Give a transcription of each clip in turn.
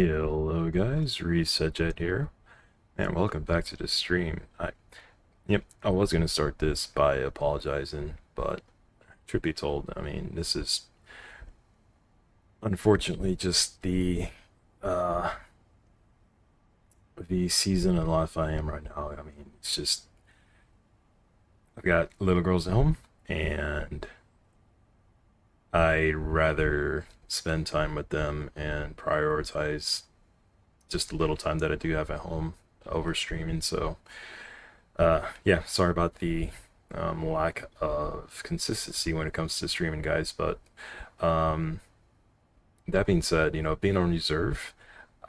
Hello guys, Reset Jet here, and welcome back to the stream. I was gonna start this by apologizing, but truth be told, I mean, this is unfortunately just uh the season of life I am right now. I mean, it's just I've got little girls at home, and I'd rather spend time with them and prioritize just the little time that I do have at home over streaming. So yeah, sorry about the lack of consistency when it comes to streaming, guys. But um, that being said, being on reserve,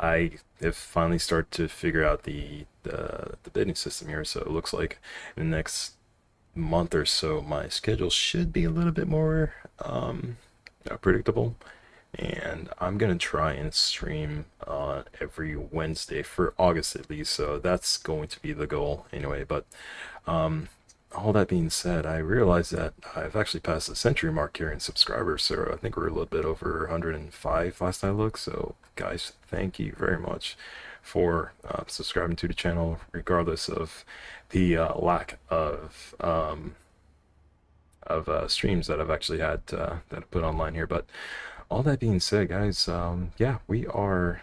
I have finally started to figure out the bidding system here. So it looks like in the next month or so, my schedule should be a little bit more predictable, and I'm gonna try and stream every Wednesday for August at least. So that's going to be the goal anyway. But um, all that being said, I realized that I've actually passed the century mark here in subscribers. So I think we're a little bit over 105 last I looked. So guys, thank you very much for subscribing to the channel, regardless of the lack of streams that I've actually had that I put online here. But all that being said, guys, yeah, we are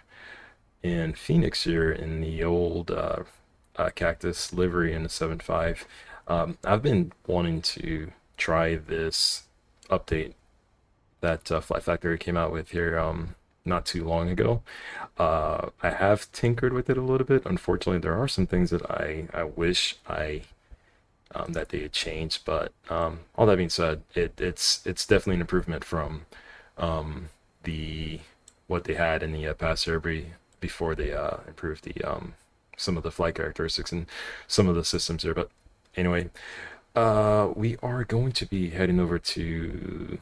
in Phoenix here in the old Cactus livery in the 7.5. I've been wanting to try this update that Flight Factory came out with here not too long ago. I have tinkered with it a little bit. Unfortunately, there are some things that I wish that they had changed, but all that being said, it's definitely an improvement from the what they had in the past Airbnb before they improved the some of the flight characteristics and some of the systems there. But anyway, we are going to be heading over to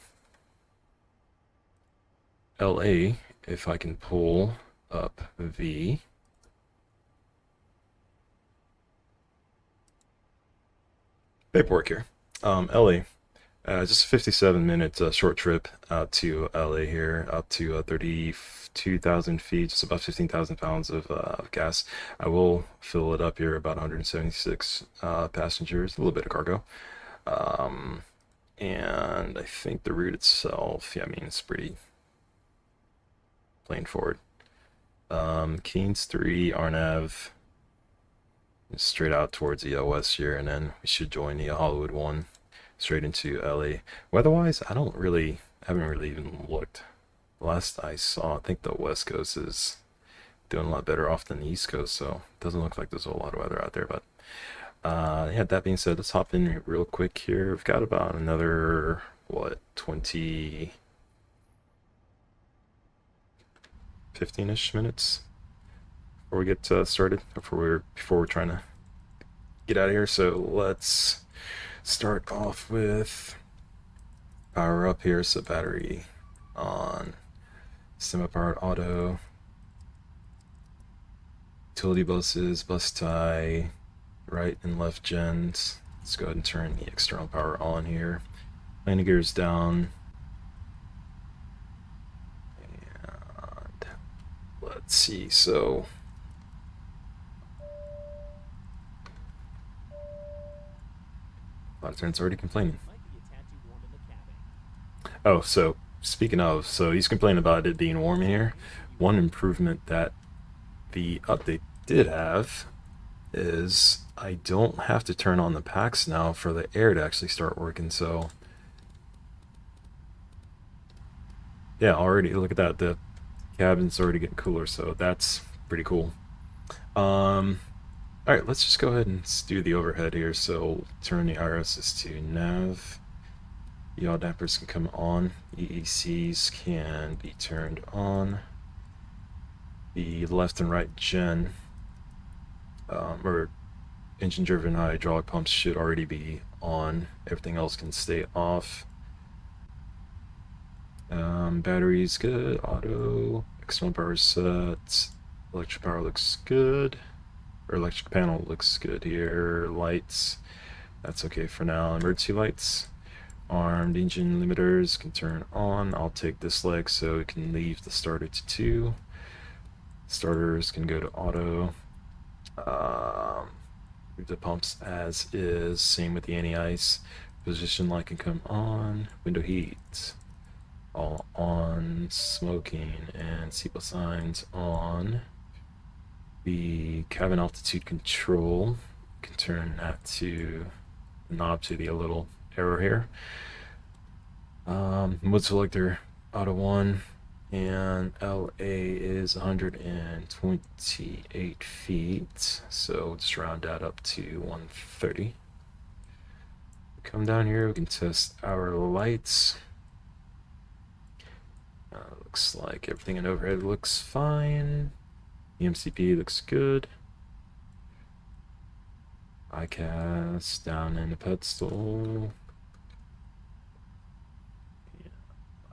LA if I can pull up the paperwork here. LA, just a 57-minute short trip out to LA here, up to 32,000 feet, just about 15,000 pounds of gas. I will fill it up here, about 176 passengers, a little bit of cargo. And I think the route itself, yeah, I mean, it's pretty plain forward. Keynes 3, RNAV, straight out towards the west here, and then we should join the Hollywood one straight into LA. Weather-wise, haven't really even looked. Last I saw, I think the West Coast is doing a lot better off than the East Coast, so it doesn't look like there's a whole lot of weather out there. But yeah, that being said, let's hop in real quick here. We've got about another, what, 15-ish minutes before we get started, before we're trying to get out of here. So let's start off with power up here. So battery on, semi-powered auto, utility buses, bus tie, right and left gens. Let's go ahead and turn the external power on here. Landing gears down. And let's see, so Turn's already complaining. Oh, so speaking of, so he's complaining about it being warm in here. One improvement that the update did have is I don't have to turn on the packs now for the air to actually start working. So yeah, already look at that, the cabin's already getting cooler, so that's pretty cool. All right, let's just go ahead and do the overhead here. So turn the IRSs to nav. Yaw dampers can come on. EECs can be turned on. The left and right gen or engine-driven hydraulic pumps should already be on. Everything else can stay off. Batteries good. Auto. External power set. Electric power looks good. Or electric panel looks good here. Lights, that's okay for now. Emergency lights. Armed engine limiters can turn on. I'll take this leg so it can leave the starter to 2. Starters can go to auto. Leave the pumps as is. Same with the anti-ice. Position light can come on. Window heat all on. Smoking and seatbelt signs on. The cabin altitude control, you can turn that to the knob to the little arrow here. Mode selector auto 1, and LA is 128 feet, so just round that up to 130. Come down here, we can test our lights. Looks like everything in overhead looks fine. The MCP looks good. ICAS down in the pedestal. Yeah.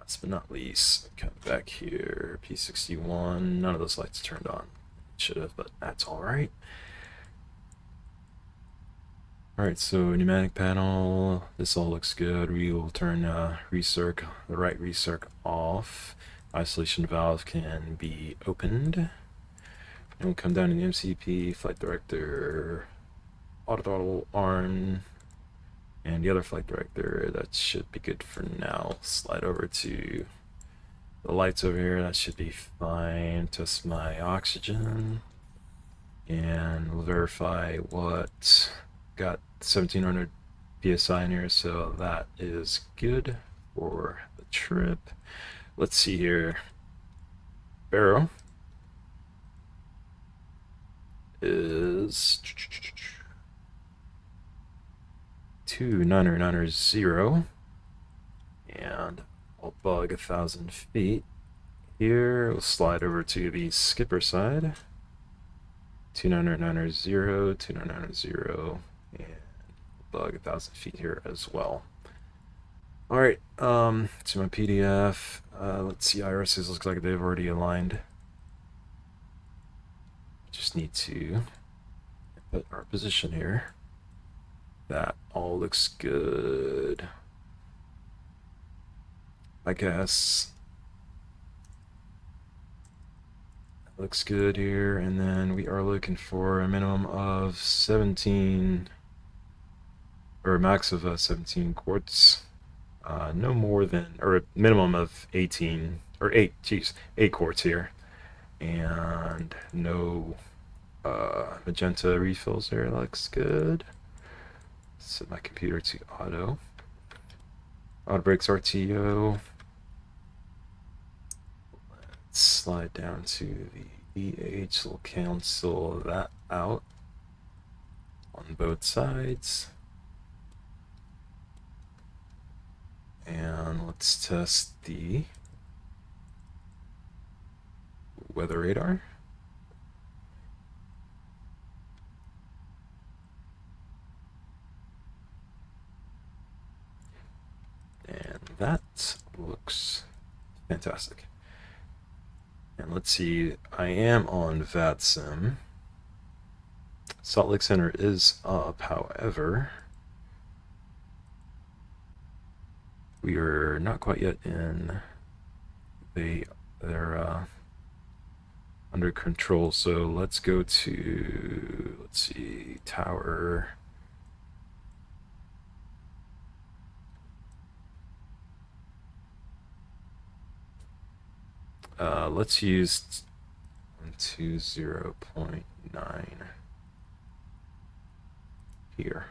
Last but not least, come back here. P61. None of those lights turned on. Should have, but that's all right. All right, so pneumatic panel. This all looks good. We will turn the right recirc off. Isolation valve can be opened. And we'll come down to the MCP, flight director, auto throttle arm, and the other flight director. That should be good for now. Slide over to the lights over here. That should be fine. Test my oxygen, and we'll verify what got 1700 psi in here, so that is good for the trip. Let's see here. Barrow is 2990, and I'll bug 1,000 feet. Here we'll slide over to the skipper side. 2990, 2990, and bug 1,000 feet here as well. All right, to my PDF. Let's see, irises looks like they've already aligned. Just need to put our position here. That all looks good. I guess that looks good here, and then we are looking for a minimum of 17, or a max of 17 quarts. No more than, or a minimum of 18, or 8 quarts here. And no magenta refills there. Looks good. Set my computer to auto. Auto brakes RTO. Let's slide down to the EH. We'll cancel that out on both sides. And let's test the weather radar. And that looks fantastic. And let's see, I am on VATSIM. Salt Lake Center is up, however, we are not quite yet in. They're under control. So let's go to, let's see, tower. Let's use 120.9 here.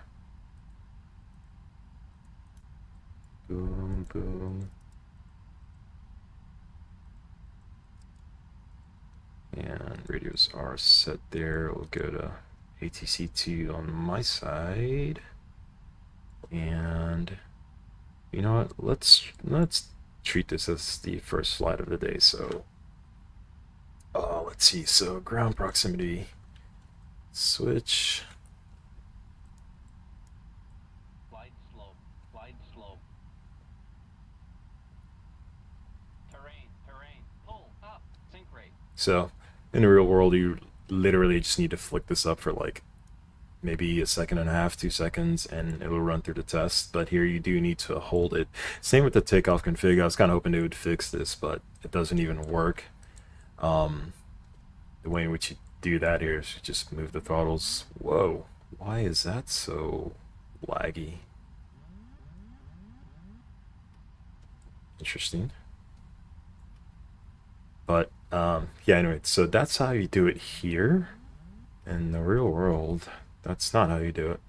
Boom, boom. And radios are set there. We'll go to ATC2 on my side. And you know what? Let's treat this as the first flight of the day. So let's see. So ground proximity switch. Glide slope, glide slope. Terrain, pull up, sync rate. So in the real world, you literally just need to flick this up for like maybe a second and a half, 2 seconds, and it'll run through the test. But here you do need to hold it. Same with the takeoff config. I was kind of hoping it would fix this, but it doesn't even work. the way in which you do that here is you just move the throttles. Whoa, why is that so laggy? Interesting. But yeah, anyway, so that's how you do it here. In the real world, that's not how you do it.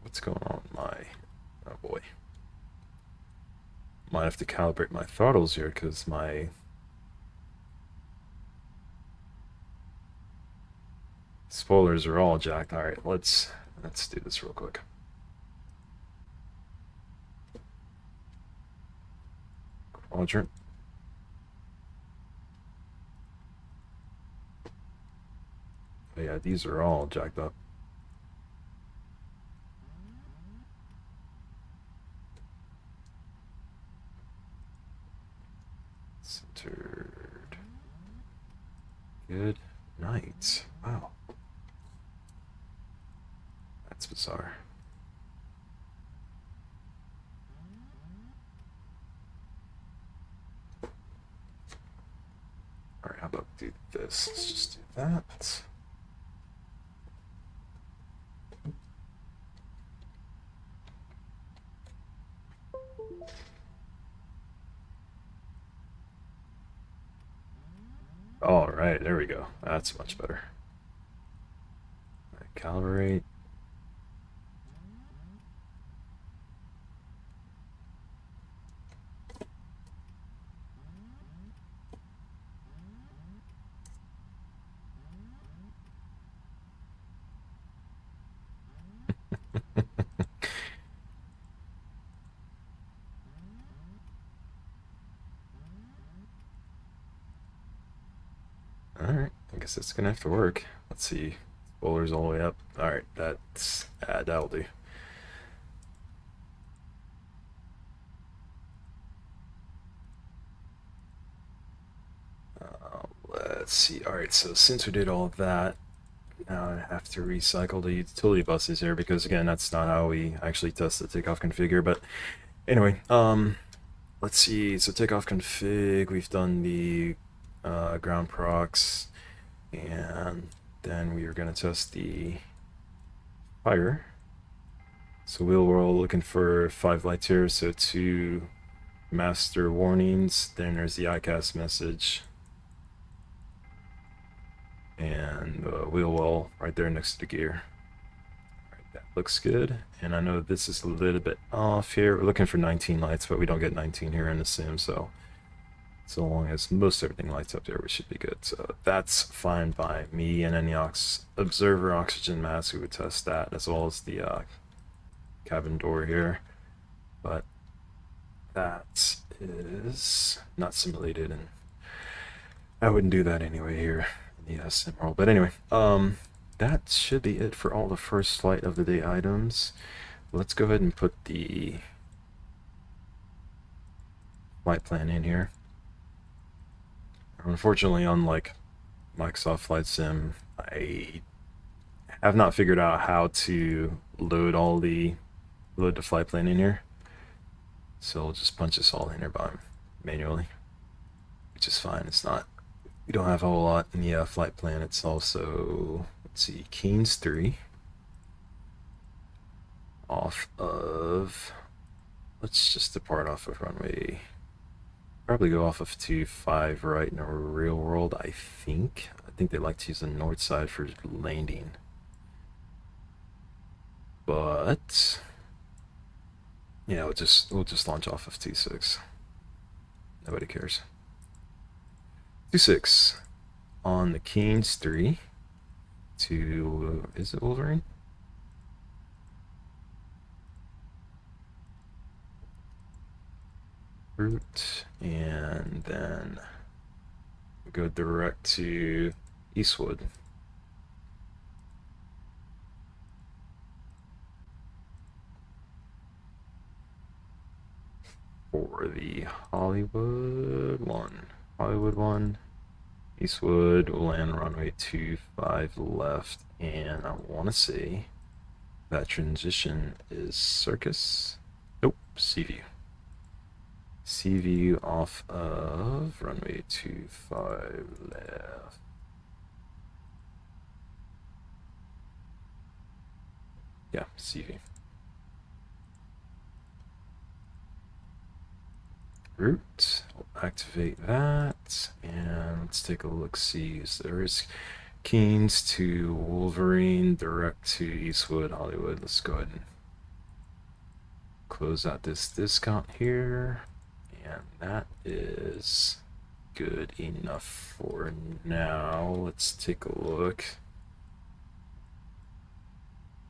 What's going on with my... Oh boy. Might have to calibrate my throttles here because my... spoilers are all jacked. All right, let's do this real quick. Quadrant. Oh, yeah, these are all jacked up. Centered. Good night. Wow. That's bizarre. Alright, how about do this? Let's just do that. Alright, there we go. That's much better. Right, calibrate. Alright, I guess it's gonna have to work. Let's see. Spoilers all the way up. Alright, that'll do. Let's see. Alright, so since we did all of that, now I have to recycle the utility buses here because again, that's not how we actually test the takeoff configure. But anyway, let's see. So takeoff config, we've done the ground procs, and then we are going to test the fire. So we're looking for 5 lights here. So 2 master warnings. Then there's the ICAS message. And wheel well right there next to the gear. Right, that looks good. And I know this is a little bit off here. We're looking for 19 lights, but we don't get 19 here in the sim, so long as most everything lights up there, we should be good. So that's fine by me, and any observer oxygen mask, we would test that, as well as the cabin door here. But that is not simulated, and I wouldn't do that anyway here. Yeah, sim roll. But anyway, that should be it for all the first flight of the day items. Let's go ahead and put the flight plan in here. Unfortunately, unlike Microsoft Flight Sim, I have not figured out how to load the flight plan in here. So I'll just punch this all in here manually, which is fine. It's not... we don't have a whole lot in the flight plan. It's also, let's see, Keynes 3 off of, let's just depart off of runway, probably go off of 25 right in a real world. I think they like to use the north side for landing, but yeah, we'll just launch off of 26. Nobody cares. 26 on the Keynes 3 to, is it Wolverine? Route, and then we go direct to Eastwood. For the Hollywood one, Eastwood will land runway 25 left, and I want to say that transition is Circus. Nope, Seaview. Seaview off of runway 25 left. Yeah, CV. Route. I'll activate that, and let's take a look. See, so there's Keynes to Wolverine, direct to Eastwood, Hollywood. Let's go ahead and close out this discount here, and that is good enough for now. Let's take a look.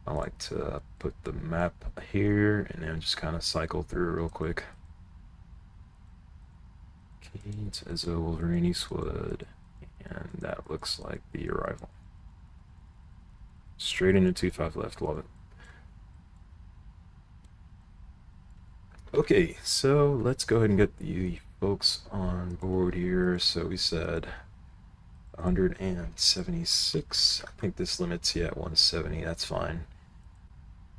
I like to put the map here and then just kind of cycle through real quick. Keynes, Ezzo, Wolverine, Eastwood, and that looks like the arrival. Straight into 25 left, love it. Okay, so let's go ahead and get the folks on board here. So we said 176. I think this limits you at 170. That's fine.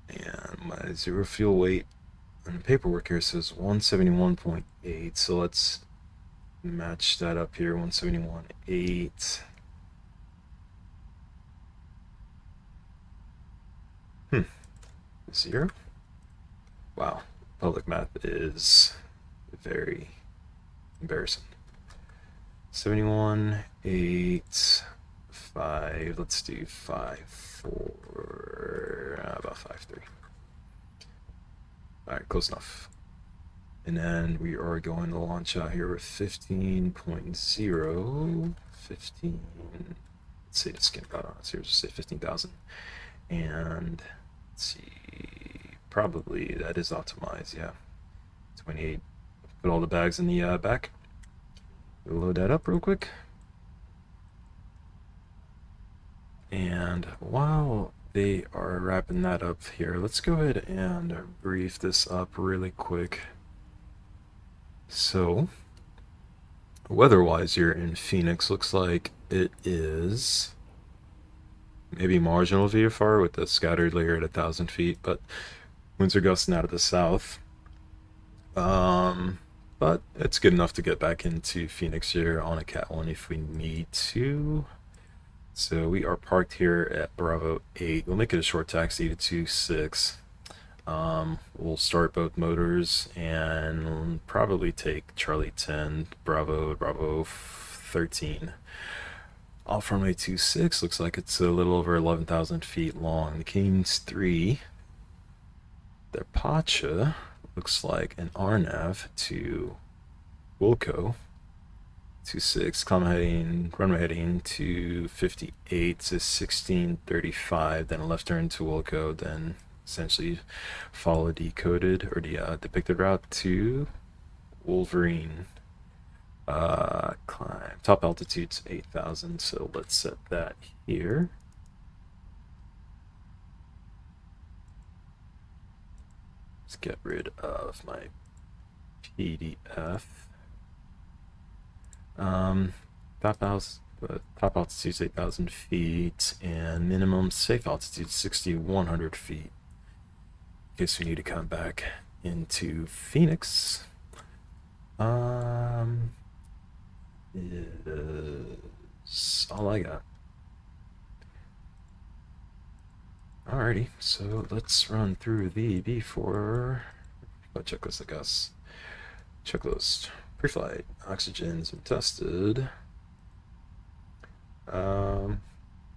And my zero fuel weight on the paperwork here says 171.8. So let's match that up here. 171.8. Zero. Wow. Public math is very embarrassing. 71.8.5. Let's do 5.4. About 5.3. Alright, close enough. And then we are going to launch out here with 15.0. 15. Let's see, let's skip out on us here. Just say 15,000. And let's see. Probably that is optimized, yeah. 28. Put all the bags in the back. We'll load that up real quick. And while they are wrapping that up here, let's go ahead and brief this up really quick. So, weather-wise here in Phoenix, looks like it is maybe marginal VFR with the scattered layer at 1,000 feet, but winds are gusting out of the south. But it's good enough to get back into Phoenix here on a Cat 1 if we need to. So we are parked here at Bravo 8. We'll make it a short taxi to 26. We'll start both motors and probably take Charlie 10, Bravo 13. Off runway 26 looks like it's a little over 11,000 feet long. The Keynes 3. Their Pacha looks like an RNAV to Wilco 26, runway heading to 58 to 1635, then a left turn to Wilco, then essentially follow decoded or the depicted route to Wolverine. Climb top altitude's 8,000, so let's set that here. Let's get rid of my PDF. Top altitude is 8,000 feet, and minimum safe altitude 6,100 feet. In case we need to come back into Phoenix. Is all I got. Alrighty, so let's run through the B4 checklist, I guess. Checklist. Pre-flight. Oxygen's been tested.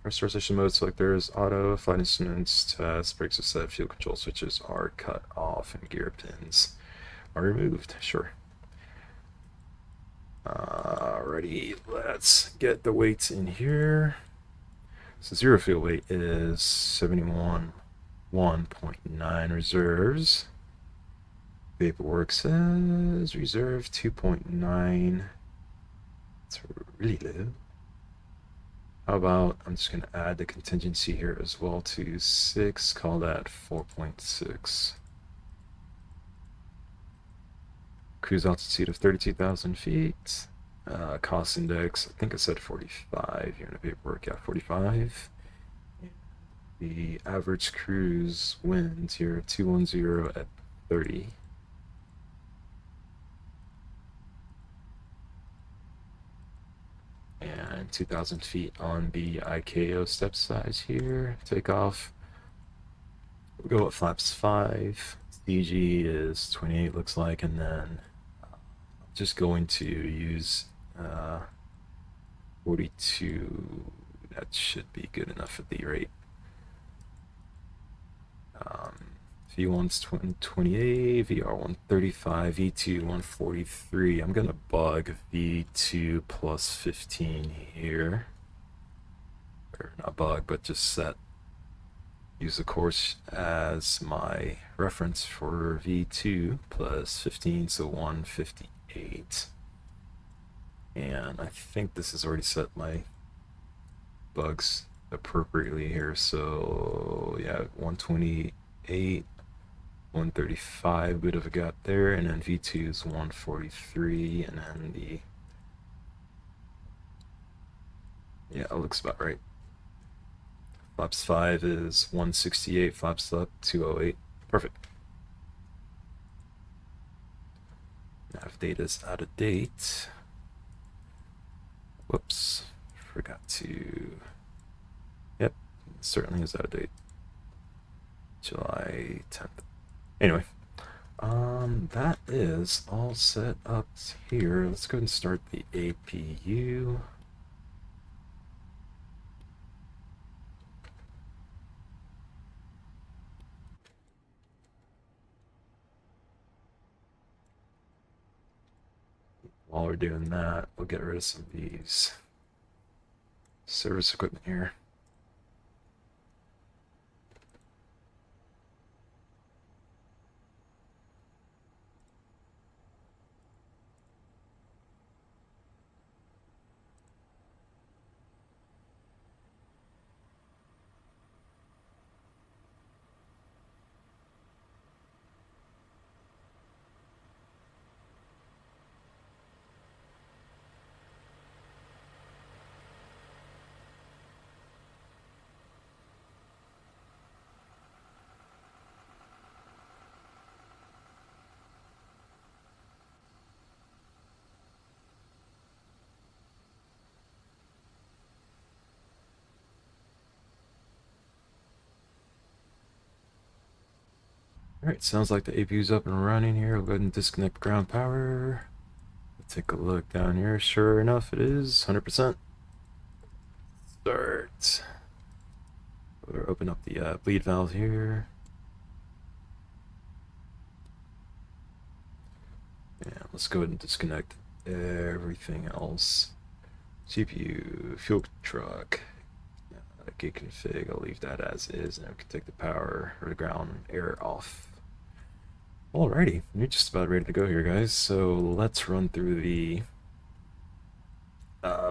Restoration mode selectors, auto, flight instruments, test, brakes are set, fuel control switches are cut off, and gear pins are removed. Sure. Alrighty, let's get the weights in here. So zero fuel weight is 71.1.9 reserves. Paperwork says reserve 2.9. It's really low. How about I'm just going to add the contingency here as well to 6, call that 4.6. Cruise altitude of 32,000 feet. Cost index, I think I said 45 here in the paperwork. Yeah, 45. The average cruise wind here, 210 at 30. And 2,000 feet on the ICAO step size here. Takeoff We'll go with flaps 5. CG is 28, looks like, and then I'm just going to use 42. That should be good enough at the rate. V1's 28, VR 135, V2 143. I'm gonna bug V2 plus 15 here. Or not bug, but just set. Use the course as my reference for V2 plus 15, so 158. And I think this has already set my bugs appropriately here, so yeah, 128, 135, bit of a gap there, and then V2 is 143, and then yeah, it looks about right. Flaps 5 is 168, flaps up 208. Perfect. Nav data's out of date. Whoops, forgot to. Yep, certainly is out of date. July 10th. Anyway, that is all set up here. Let's go ahead and start the APU. While we're doing that, we'll get rid of some of these service equipment here. Alright, sounds like the APU's up and running here. We'll go ahead and disconnect ground power. Take a look down here. Sure enough, it is 100%. Start. We'll open up the bleed valve here. And let's go ahead and disconnect everything else. CPU, fuel truck, gate config. I'll leave that as is, and we can take the power or the ground air off. Alrighty, we're just about ready to go here, guys. So let's run through the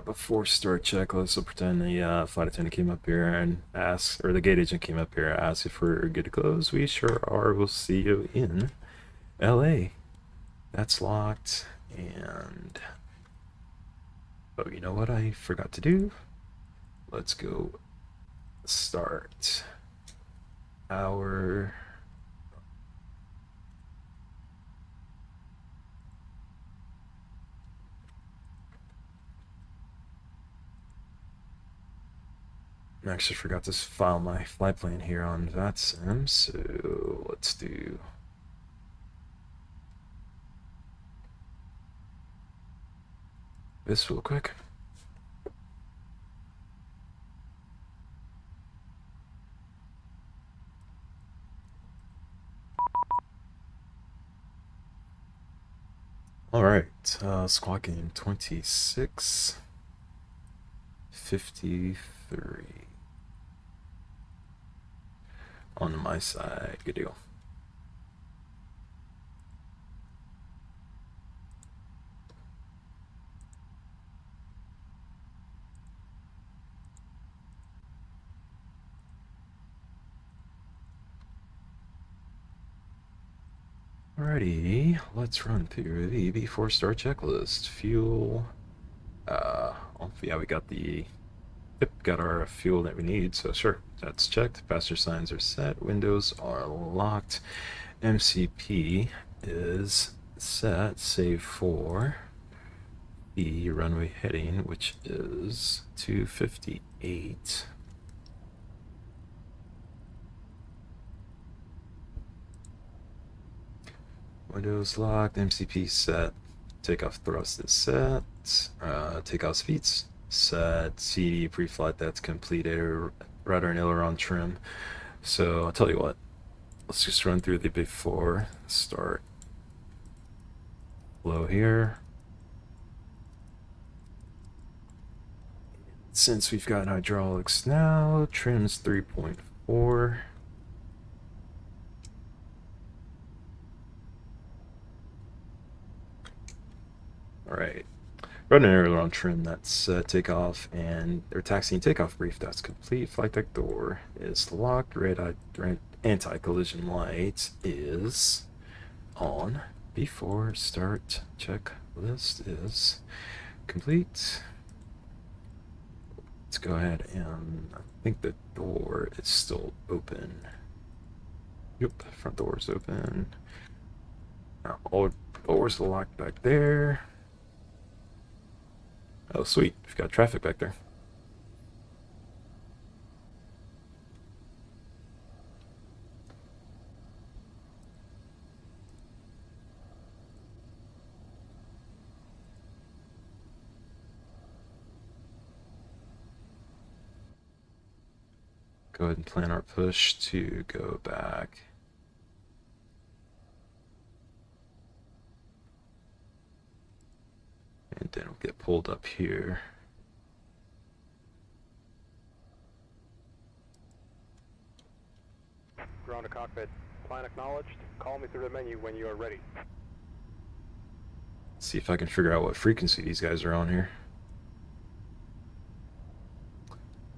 before start checklist. So pretend the flight attendant came up here and asked, or the gate agent came up here and asked if we're good to close. We sure are. We'll see you in LA. That's locked. And oh, you know what I forgot to do? Let's go start our I actually forgot to file my flight plan here on VATSIM, so let's do this real quick. Alright, squawk in 2653 on my side. Good deal. Alrighty, let's run through the before start checklist. Fuel. Oh, yeah, we got the. Yep, got our fuel that we need, so sure, that's checked. Passenger signs are set. Windows are locked. MCP is set, save for the runway heading, which is 258. Windows locked, MCP set, takeoff thrust is set, takeoff speeds set, CD pre-flight that's completed, rudder and aileron trim. So I'll tell you what, let's just run through the before, start low here. Since we've got hydraulics now, trim's 3.4. Alright, rudder and aileron trim, that's takeoff, and or taxi and takeoff brief, that's complete. Flight deck door is locked. Red anti-collision light is on. Before start checklist is complete. Let's go ahead and I think the door is still open. Yep, front door is open. Now all doors are locked back there. Oh, sweet. We've got traffic back there. Go ahead and plan our push to go back. And then we'll get pulled up here. Ground to cockpit. Plan acknowledged. Call me through the menu when you are ready. Let's see if I can figure out what frequency these guys are on here.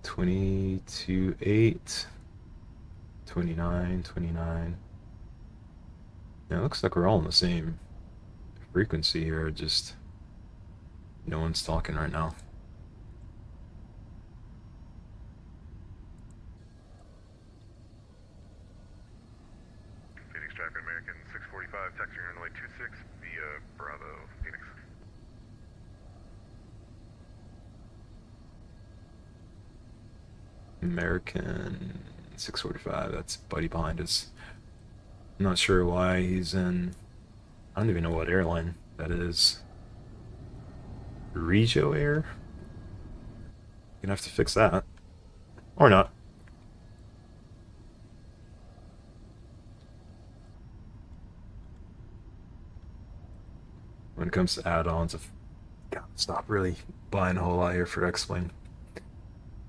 22.8, 29, 29. Yeah, it looks like we're all on the same frequency here, just no one's talking right now. Phoenix traffic American 645, taxi runway 26 via Bravo, Phoenix. American 645, that's Buddy behind us. I'm not sure why he's in, I don't even know what airline that is. Regio Air? Gonna have to fix that. Or not. When it comes to add-ons, I've got to stop really buying a whole lot here for X-Plane.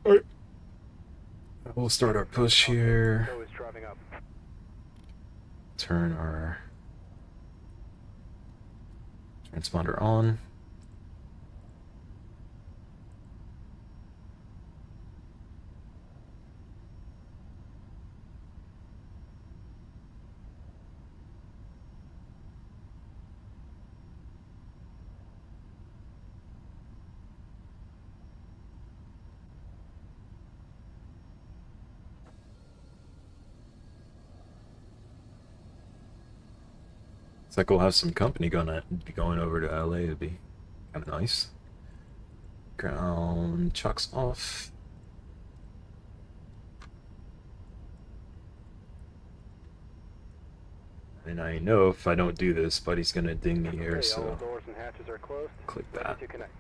Alright. We'll start our push here. Show is driving up. Turn our transponder on. Looks like we'll have some company going over to LA. It'd be kind of nice. Ground chucks off. And I know if I don't do this, Buddy's gonna ding me here, Okay, all so doors and hatches are closed. click Ready that. to connect.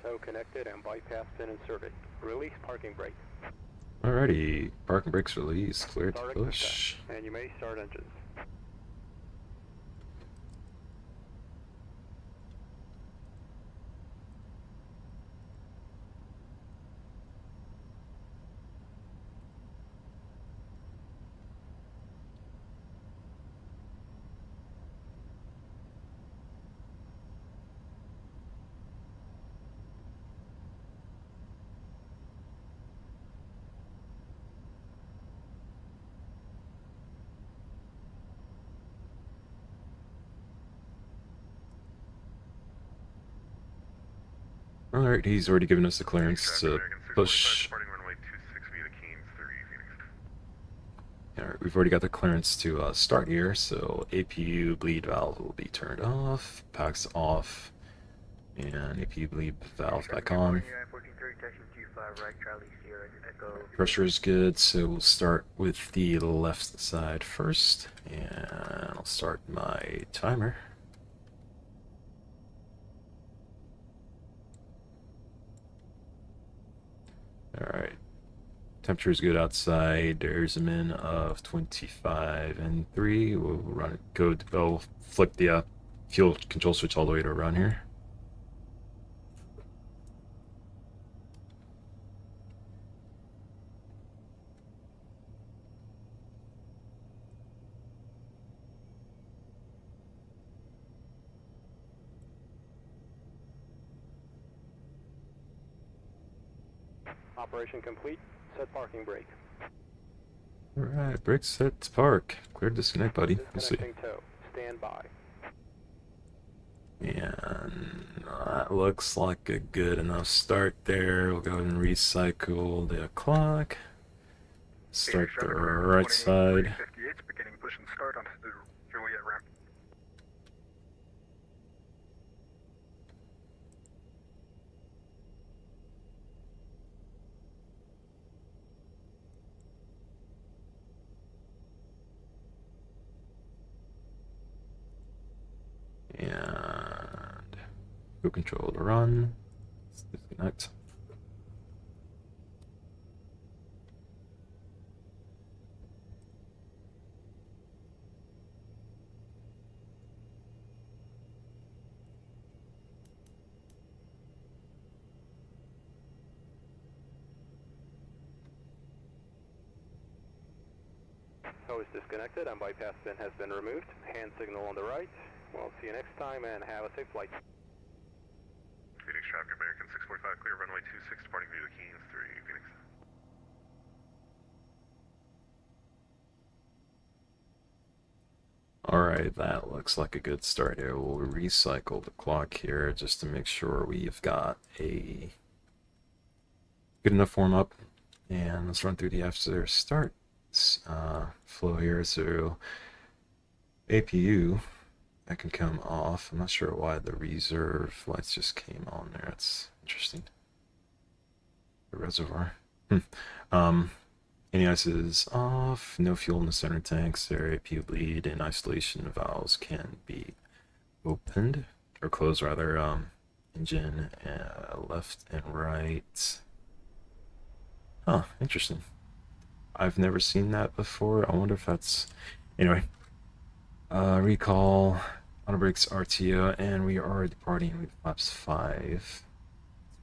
Tow connected and bypass pin inserted. Release parking brake. Alrighty, parking brakes released, clear to Start push. ignition, and you may start engines. Alright, he's already given us the clearance Traffic to American 645 push. departing runway 26 via the Keens 3, Phoenix. Alright, we've already got the clearance to start here, so APU bleed valve will be turned off, packs off, and APU bleed valve back on. Pressure is good, so we'll start with the left side first, and I'll start my timer. Alright, temperature is good outside. There's a min of 25 and 3. We'll run it, go flip the fuel control switch all the way to run here. Operation complete. Set parking brake. Alright, brake set to park. Clear to disconnect, buddy. We'll see. Disconnecting tow. Stand by. And that looks like a good enough start there. We'll go ahead and recycle the clock. Start the right side. Beginning push and start onto the Juliet ramp. And fuel control to run. Let's disconnect. Tow is disconnected and bypass pin has been removed. Hand signal on the right. We'll see you next time and have a safe flight. Phoenix traffic American 645 clear runway 26 departing via the Keens 3, Phoenix. Alright, that looks like a good start here. We'll recycle the clock here just to make sure we've got a good enough warm up. And let's run through the after start flow here. So APU, that can come off. I'm not sure why the reserve lights just came on there. It's interesting. The reservoir. Any ice is off. No fuel in the center tanks. There, APU bleed and isolation valves can be opened or closed rather. Engine left and right. Huh, interesting. I've never seen that before. I wonder if that's... Anyway. Recall, auto brakes RTO, and we are departing with flaps 5. Let's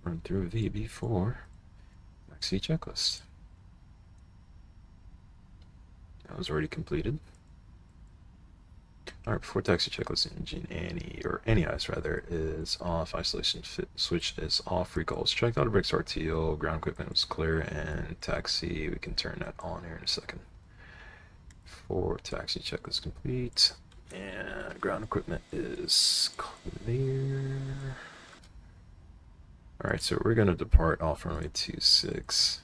run through VB4. Taxi checklist. That was already completed. Alright, before taxi checklist, engine any ice rather is off, isolation switch is off, recall is checked, auto brakes RTO, ground equipment was clear, and taxi, we can turn that on here in a second. For taxi checklist complete, and ground equipment is clear. Alright, so we're going to depart off runway 26.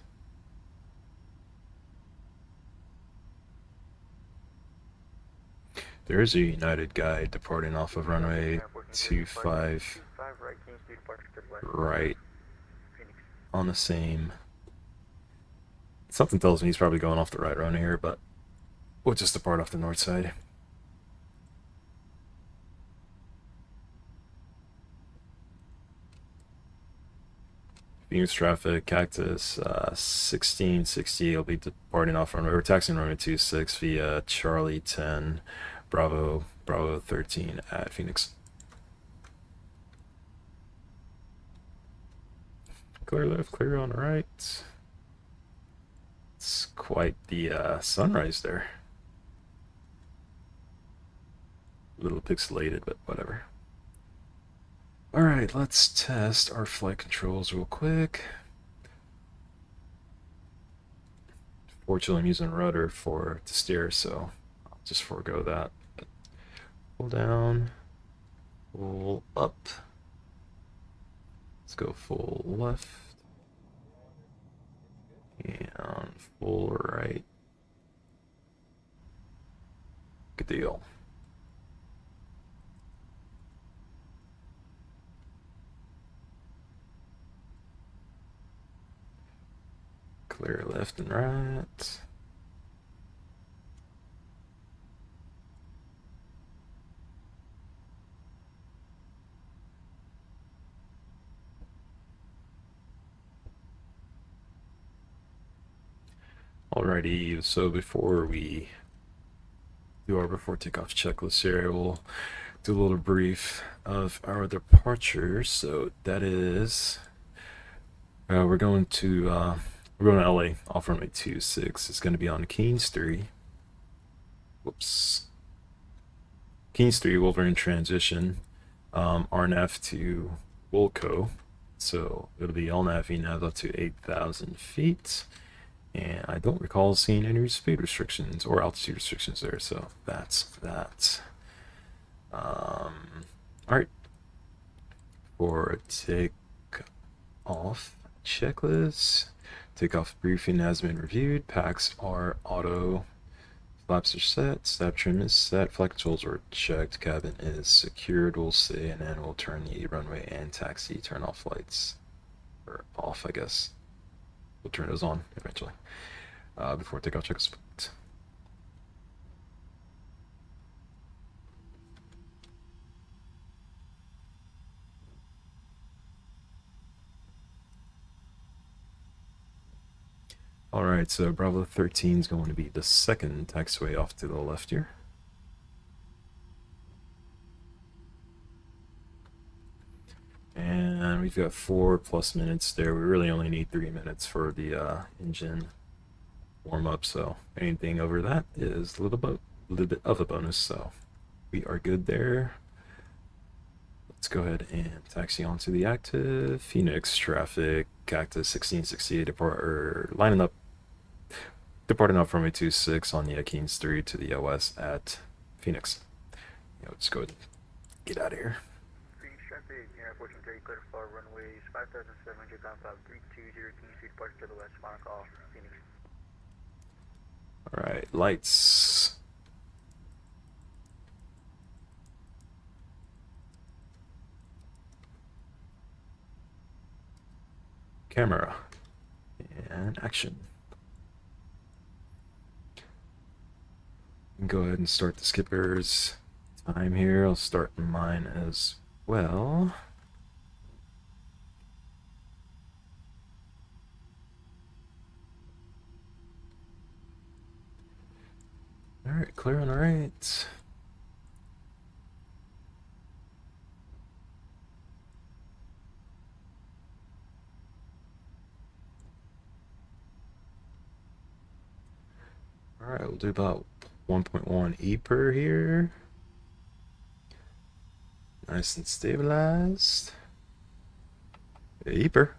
There is a United guy departing off of runway 25 right on the same. Something tells me he's probably going off the right runway here, but we'll just depart off the north side. Phoenix traffic, Cactus 1660 will be departing off runway, or taxiing runway 26 via Charlie 10, Bravo 13 at Phoenix. Clear left, clear on the right. It's quite the sunrise there. A little pixelated, but whatever. Alright, let's test our flight controls real quick. Fortunately, I'm using rudder to steer, so I'll just forego that. Pull down, pull up. Let's go full left. And full right. Good deal. Clear left and right. Alrighty, so before we do our before takeoff checklist here, we'll do a little brief of our departure. So that is, we're going to LA off runway 26. It's going to be on Keynes 3. Whoops. Keynes 3, Wolverine transition, RNAV to Wilco. So it'll be LNAV, VNAV up to 8,000 feet. And I don't recall seeing any speed restrictions or altitude restrictions there, so that's that. Alright. For takeoff checklist, takeoff briefing has been reviewed. Packs are auto. Flaps are set. Stab trim is set. Flight controls are checked. Cabin is secured. We'll stay, and then we'll turn the runway and taxi. Turn off lights. Or off, I guess. We'll turn those on eventually. Before takeoff checklist. Alright, so Bravo 13 is going to be the second taxiway off to the left here. And we've got 4+ minutes there. We really only need 3 minutes for the engine warm up, so anything over that is a little bit of a bonus, so we are good there. Let's go ahead and taxi onto the active Phoenix traffic. Cactus 1668 departing off runway 26 on the Keynes 3 to the OS at Phoenix. Let's go ahead and get out of here. Phoenix traffic, Air 1430, clear to fly runways 5,700, bound 5320, Keynes 3 departure to the west, final call, Phoenix. Alright, lights. Camera. And action. Go ahead and start the skipper's time here. I'll start mine as well. Alright, clear on the right. Alright, we'll do about 1.1 E per here. Nice and stabilized. E per.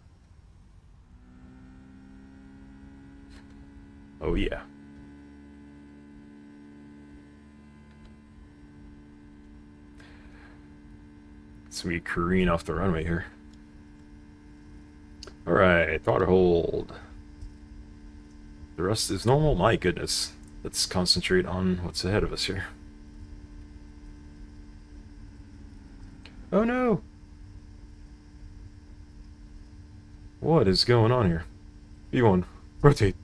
Oh yeah. So we careen off the runway here. Alright, throttle hold. The rest is normal. My goodness. Let's concentrate on what's ahead of us here. Oh no! What is going on here? B1, rotate.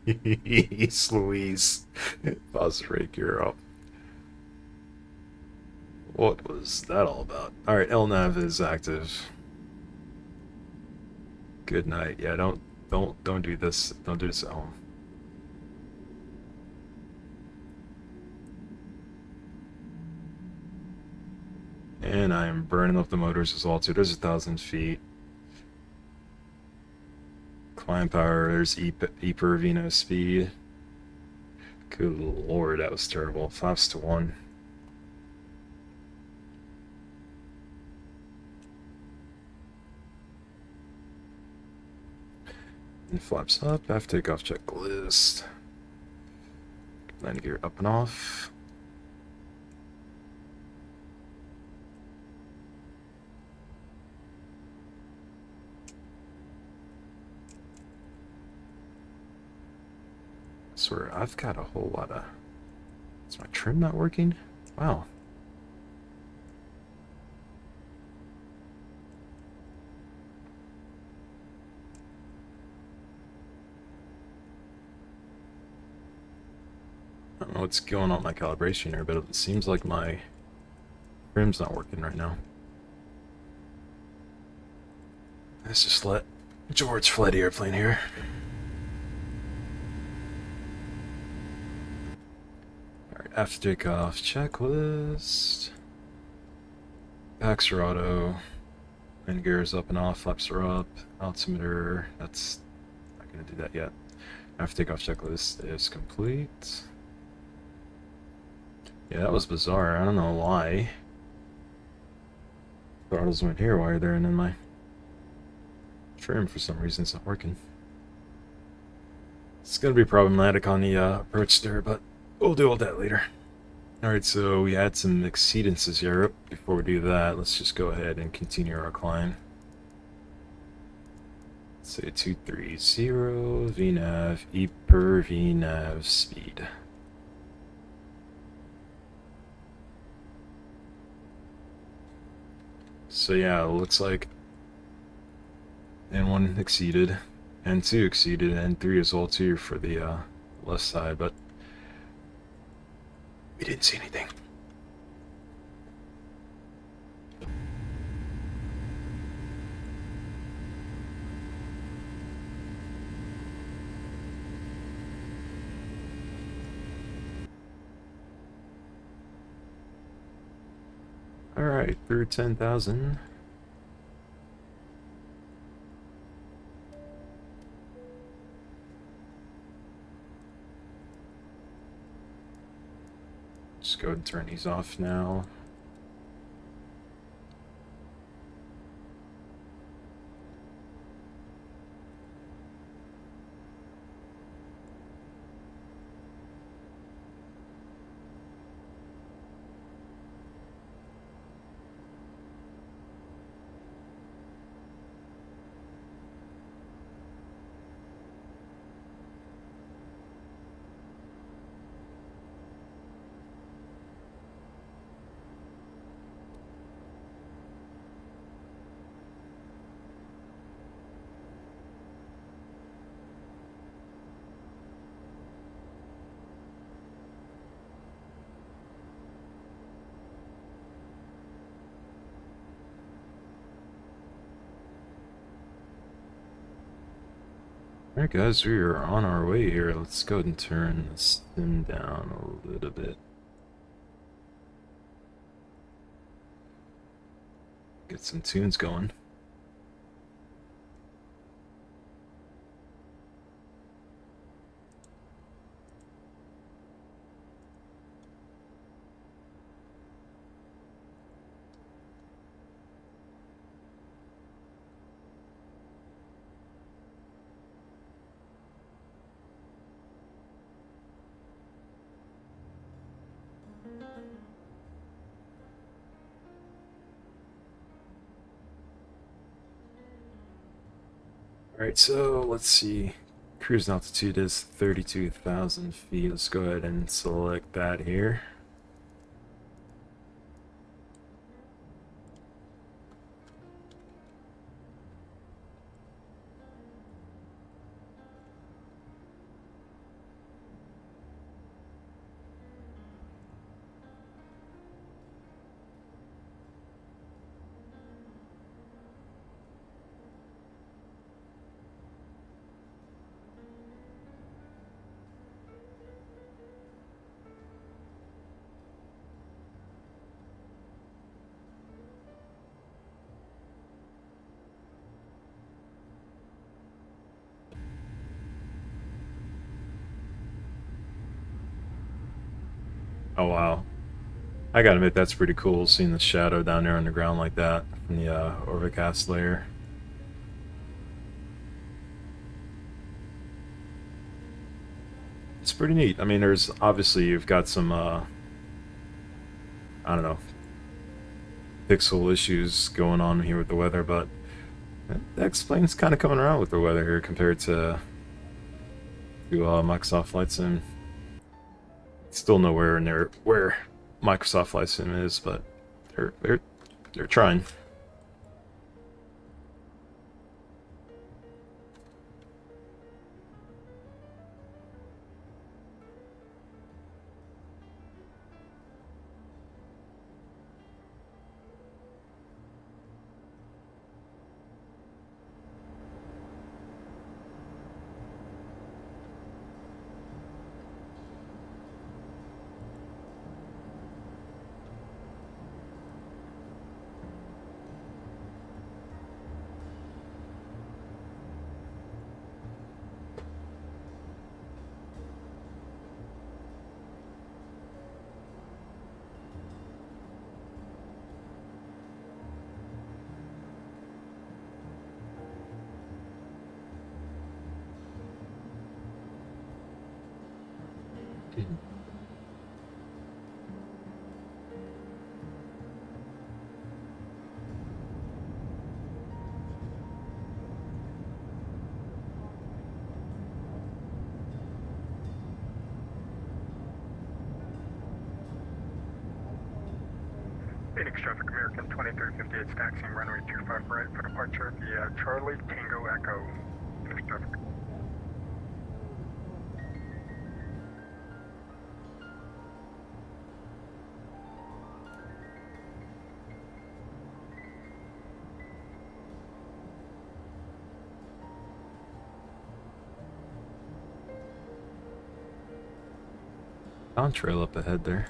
Jeez Louise. Pause the rate gear up. What was that all about? Alright, LNAV is active. Good night. Yeah, don't do this. Don't do this at home. And I'm burning up the motors as well too. There's 1,000 feet. Climb power, there's E per Vino speed. Good lord, that was terrible. Flaps to 1. And flaps up, after takeoff checklist. Landing gear up and off. swear, I've got a whole lot of... Is my trim not working? Wow. I don't know what's going on with my calibration here, but it seems like my trim's not working right now. Let's just let George fly the airplane here. Alright, after takeoff checklist. Packs are auto. Wind gears up and off, flaps are up. Altimeter, that's not gonna do that yet. After takeoff checklist is complete. Yeah, that was bizarre. I don't know why. Throttles went here while they're in my trim for some reason. It's not working. It's gonna be problematic on the approach there, but we'll deal with that later. Alright, so we had some exceedances here. Before we do that, let's just go ahead and continue our climb. Say 230 VNAV, E per VNAV speed. So yeah, it looks like N1 exceeded, N2 exceeded, N3 as well too for the left side, but we didn't see anything. Alright, through 10,000. Just go ahead and turn these off now. Alright guys, we are on our way here. Let's go ahead and turn the sim down a little bit. Get some tunes going. Alright, so let's see. Cruise altitude is 32,000 feet. Let's go ahead and select that here. Oh wow. I gotta admit, that's pretty cool, seeing the shadow down there on the ground like that from the overcast layer. It's pretty neat. I mean, there's obviously, you've got some, I don't know, pixel issues going on here with the weather, but that explains kind of coming around with the weather here compared to to Microsoft Flight Sim. Still nowhere near where Microsoft Flight Sim is, but they're trying. Phoenix traffic, American 2358, taxiing runway 25 right for departure via Charlie Tango Echo. Phoenix traffic. Contrail up ahead there.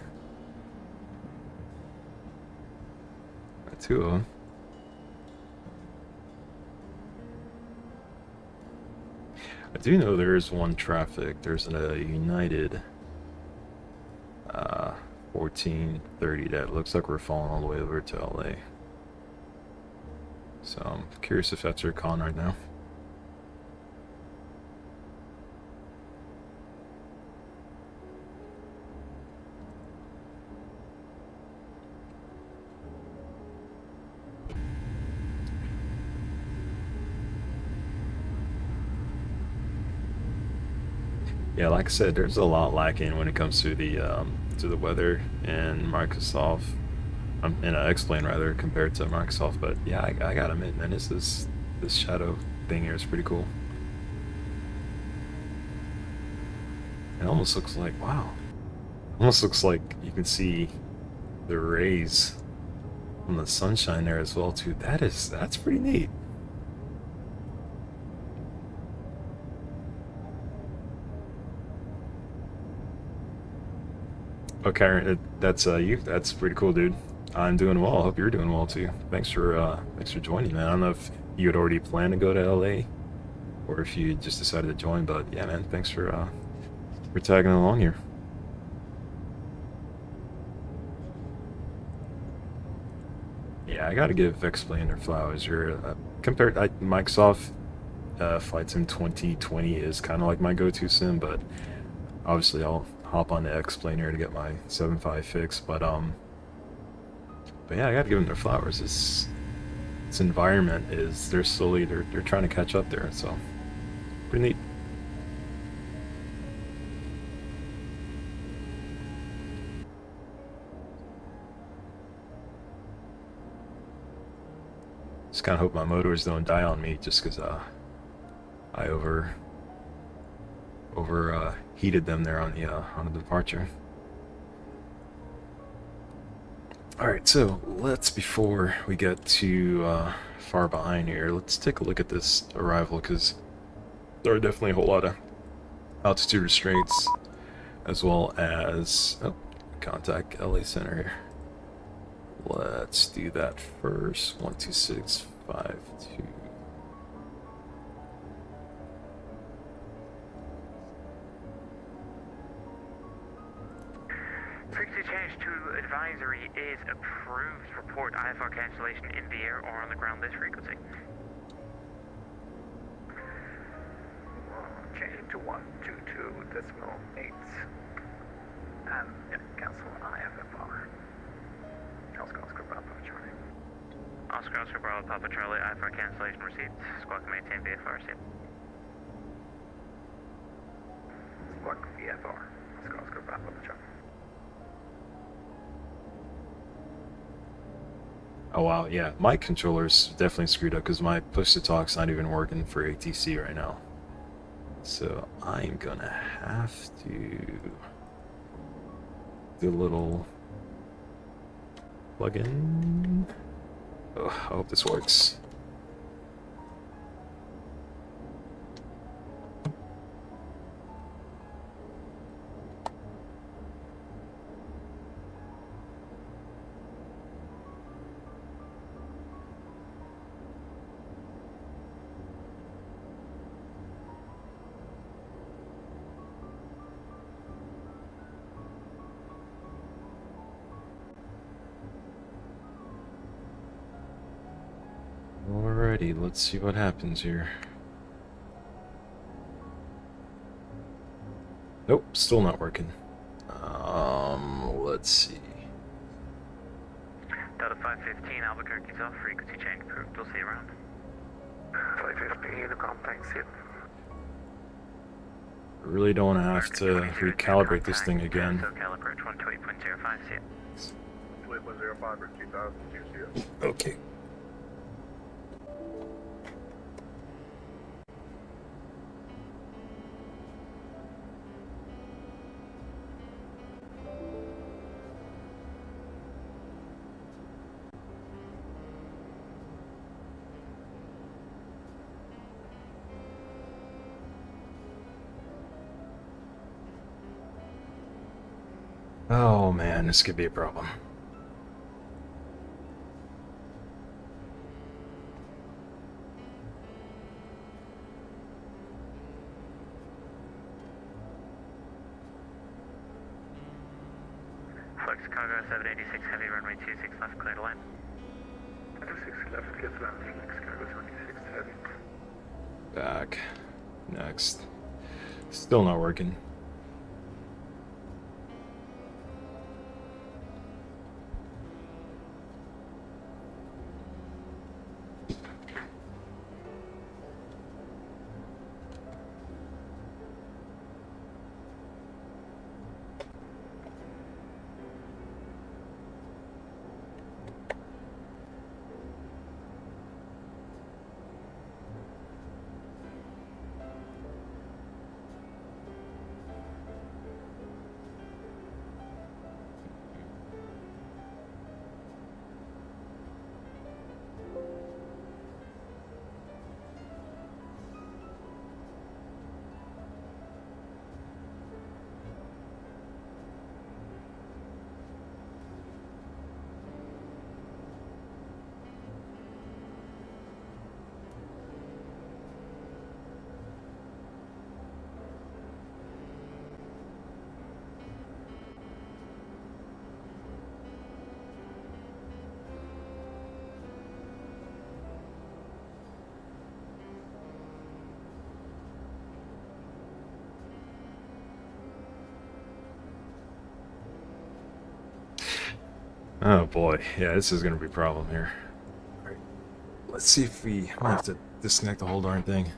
Two of them. I do know there is one traffic. There's a United 1430 that looks like we're falling all the way over to LA. So I'm curious if that's your con right now. Yeah, like I said, there's a lot lacking when it comes to the weather in Microsoft, in X-Plane rather, compared to Microsoft. But yeah, I gotta admit, man, this shadow thing here is pretty cool. It almost looks like, wow, almost looks like you can see the rays from the sunshine there as well too. That's pretty neat. Okay, that's you. That's pretty cool, dude. I'm doing well. I hope you're doing well too. Thanks for joining, man. I don't know if you had already planned to go to LA or if you just decided to join, but yeah, man, thanks for tagging along here. Yeah, I gotta give X-Plane their flowers. You're compared to Microsoft Flight Sim 2020 is kind of like my go-to sim, but obviously I'll hop on the X-Plane here to get my 7.5 fix. But yeah, I gotta give them their flowers. This environment is they're trying to catch up there, so pretty neat. Just kind of hope my motors don't die on me, just because I overheated them there on the departure. All right, so before we get too far behind here, let's take a look at this arrival, because there are definitely a whole lot of altitude restraints, as well as contact LA Center here. Let's do that first. 12652. Frequency change to advisory is approved. Report IFR cancellation in the air or on the ground this frequency. Change to 122.8. And yeah, cancel IFFR. Oscar Bravo Charlie. Oscar Bravo Papa Charlie, IFR cancellation received. Squawk maintain VFR, see. Squawk VFR. Let's go, back on the truck. Oh wow, yeah, my controller's definitely screwed up because my push to talk's not even working for ATC right now. So I'm gonna have to do a little plug-in. Oh, I hope this works. Alrighty, let's see what happens here. Nope, still not working. Let's see. Delta 515, Albuquerque's off, frequency change approved, we'll see you around. 515, thanks, hit. Really don't want to have to recalibrate this thing again. So caliper at 120.05, see ya. 20.05 or 2000 QCS. Okay. Oh man, this could be a problem. Flight Chicago 786, heavy runway 26 left, clear to land. 26 left, gets around Chicago 26 heavy. Back. Next. Still not working. Oh boy, yeah, this is gonna be a problem here. Alright, let's see if we might have to disconnect the whole darn thing.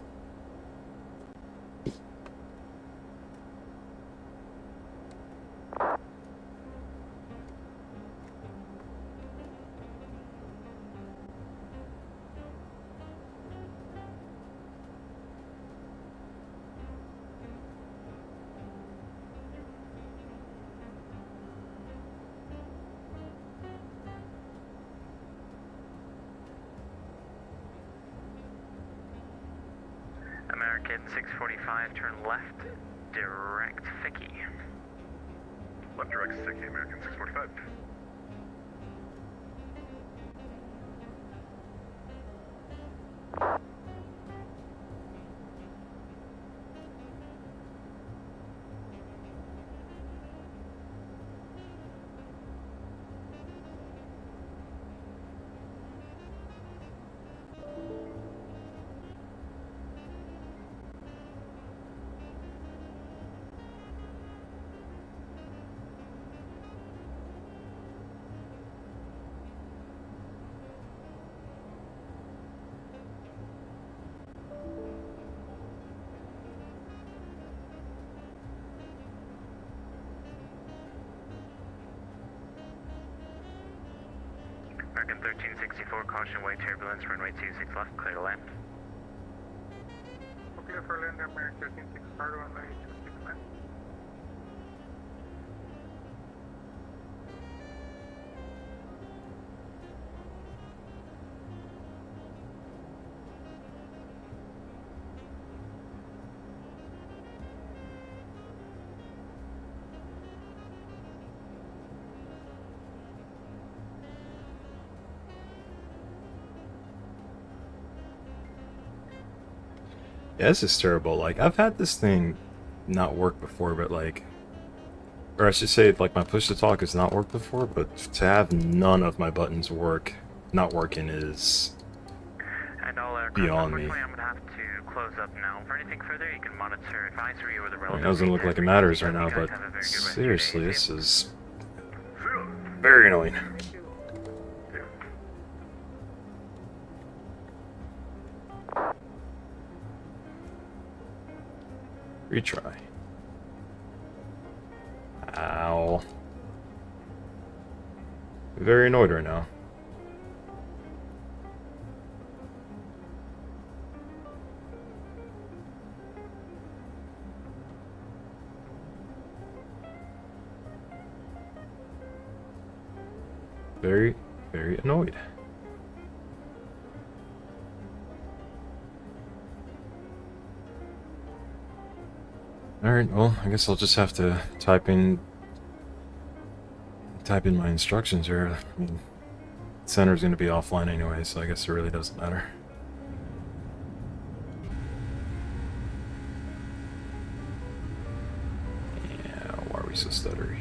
American 645, turn left, direct Ficky. Left direct Sticky, American 645. American 1364, caution wave turbulence, runway 26 left, clear to land. Clear for land, American 1364, runway 26 left. Yeah, this is terrible. Like, I've had this thing not work before, but like, or I should say, like, my push to talk has not worked before, but to have none of my buttons not working is And all aircraft, beyond me. unfortunately, I'm going to have to close up now. For anything further, you can monitor advisory or the I mean, relevant... it doesn't look like it matters right now, but seriously, this is very annoying. Retry. Ow. Very annoyed right now. Very, very annoyed. Alright, well, I guess I'll just have to type in my instructions here. I mean, center's gonna be offline anyway, so I guess it really doesn't matter. Yeah, why are we so stuttery?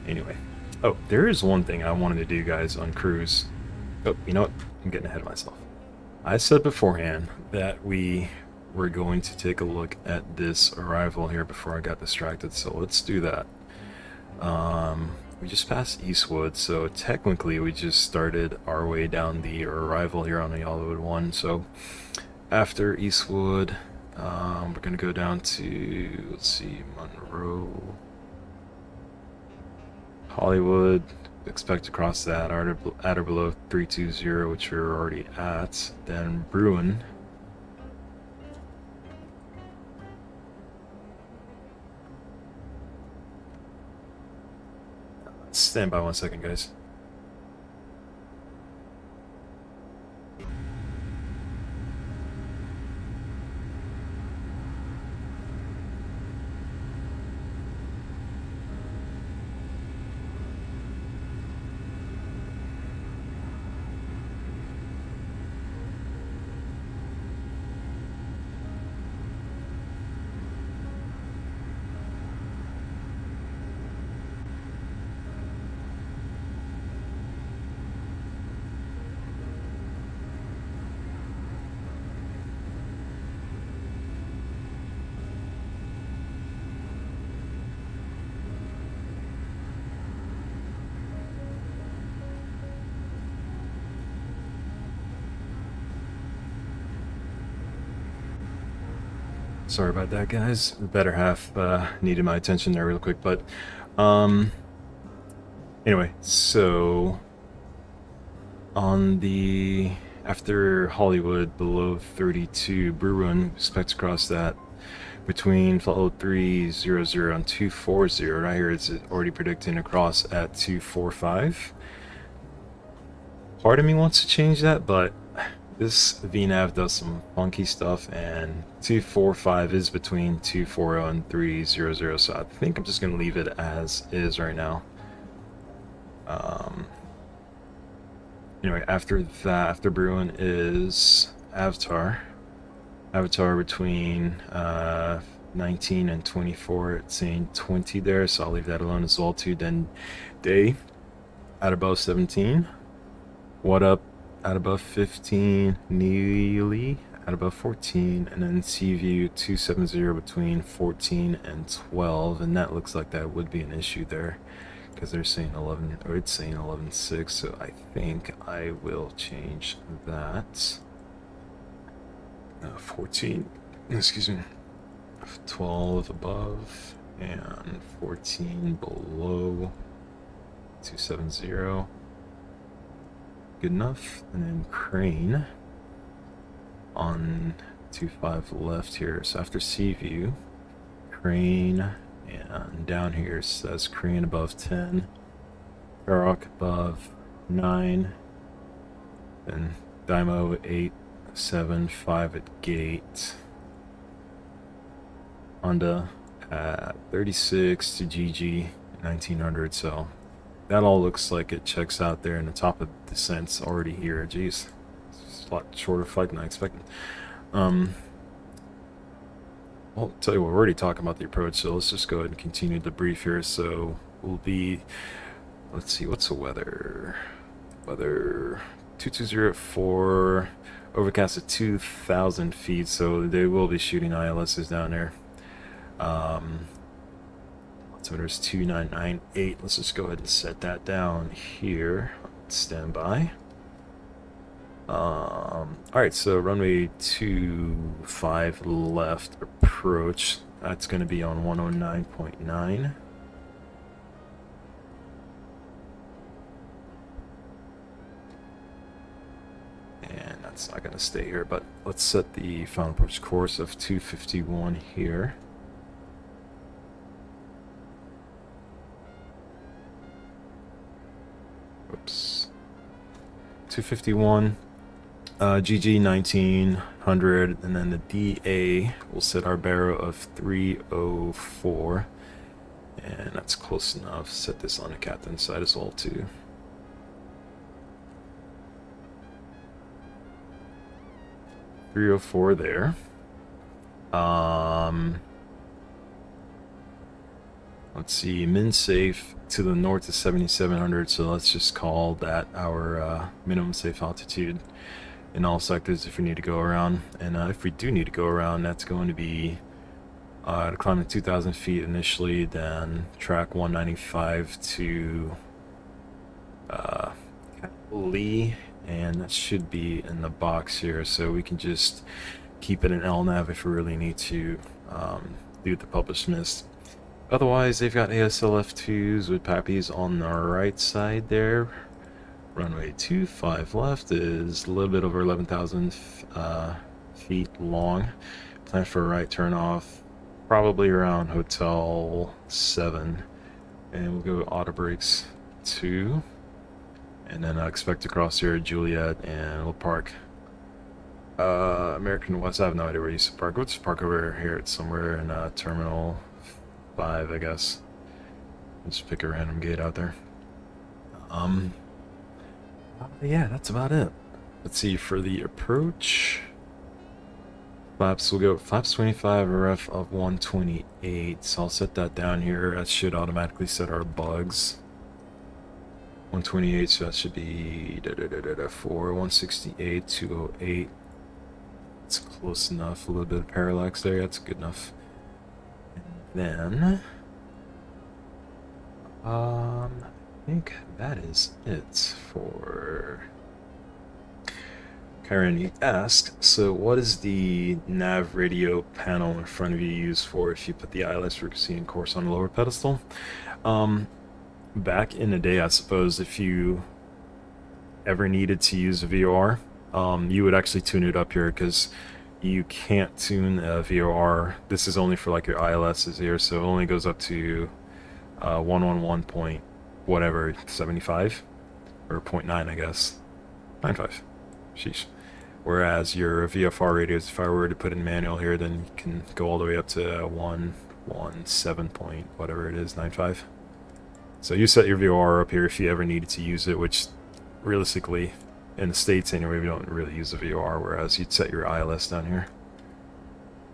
Anyway. Oh, there is one thing I wanted to do, guys, on cruise. Oh, you know what? I'm getting ahead of myself. I said beforehand that we were going to take a look at this arrival here before I got distracted, so let's do that. We just passed Eastwood, so technically we just started our way down the arrival here on the Hollywood 1. So after Eastwood, we're going to go down to, let's see, Monroe, Hollywood. Expect to cross that at or below 320, which we're already at. Then Bruin. Stand by 1 second, guys. Sorry about that, guys. The better half needed my attention there real quick, but anyway, so on the after Hollywood below 32, Bruin, expect to cross that between flight 300 and 240. Right here it's already predicting a cross at 245. Part of me wants to change that, but this VNAV does some funky stuff, and 245 is between 240 and 300, so I think I'm just going to leave it as is right now. Anyway, after that, after Bruin is Avatar. Avatar between 19 and 24, it's saying 20 there, so I'll leave that alone as well too. Then Day at above 17. What up? At above 15, Neely at above 14, and then Seaview 270 between 14 and 12, and that looks like that would be an issue there because they're saying 11, or it's saying 11.6, so I think I will change that. 14, excuse me, 12 above, And 14 below 270. Good enough. And then crane on 25 left here. So after C view, crane, and down here says crane above 10, Rock above 9, and Dymo 875 at gate. Honda at 36 to GG 1900. So that all looks like it checks out there, and the top of descent's already here. Jeez, it's a lot shorter flight than I expected. I'll tell you what, we're already talking about the approach, so let's just go ahead and continue the brief here. So we'll be, let's see, what's the weather? Weather 2204, overcast at 2,000 feet, so they will be shooting ILSs down there. Altimeter's 2998. Let's just go ahead and set that down here. Stand by. Alright, so runway 25 left approach. That's going to be on 109.9. And that's not going to stay here, but let's set the final approach course of 251 here. Oops. 251. GG 1900, and then the DA will set our barrow of 304, and that's close enough. Set this on the captain's side as well too. .304 there. Let's see, min safe to the north is 7,700, so let's just call that our minimum safe altitude in all sectors if we need to go around. And if we do need to go around, that's going to be to climb to 2,000 feet initially, then track 195 to Lee, and that should be in the box here, so we can just keep it in LNAV if we really need to do the published mist. Otherwise, they've got ASLF2s with Pappies on the right side there. Runway 25 left is a little bit over 11,000 feet long. Plan for a right turn off, probably around Hotel 7. And we'll go auto brakes 2. And then I expect to cross here at Juliet, and we'll park. American West, I have no idea where you should park. We'll just park over here. It's somewhere in Terminal 5, I guess. Just pick a random gate out there. Yeah, that's about it. Let's see, for the approach, flaps, we'll go flaps 25, a ref of 128, so I'll set that down here. That should automatically set our bugs. 128, so that should be 168, 208. It's close enough. A little bit of parallax there, that's good enough. And then I think that is it for Karen. You asked, so what is the nav radio panel in front of you used for if you put the ILS frequency and course on a lower pedestal? Back in the day, I suppose, if you ever needed to use a VOR, you would actually tune it up here, because you can't tune a VOR. This is only for like your ILSs here, so it only goes up to 111 point whatever 75 or 0.9, I guess 95. Sheesh. Whereas your VFR radios, if I were to put in manual here, then you can go all the way up to 117 point whatever it is, 95. So you set your VOR up here if you ever needed to use it, which realistically in the States anyway, we don't really use a VOR, whereas you'd set your ILS down here.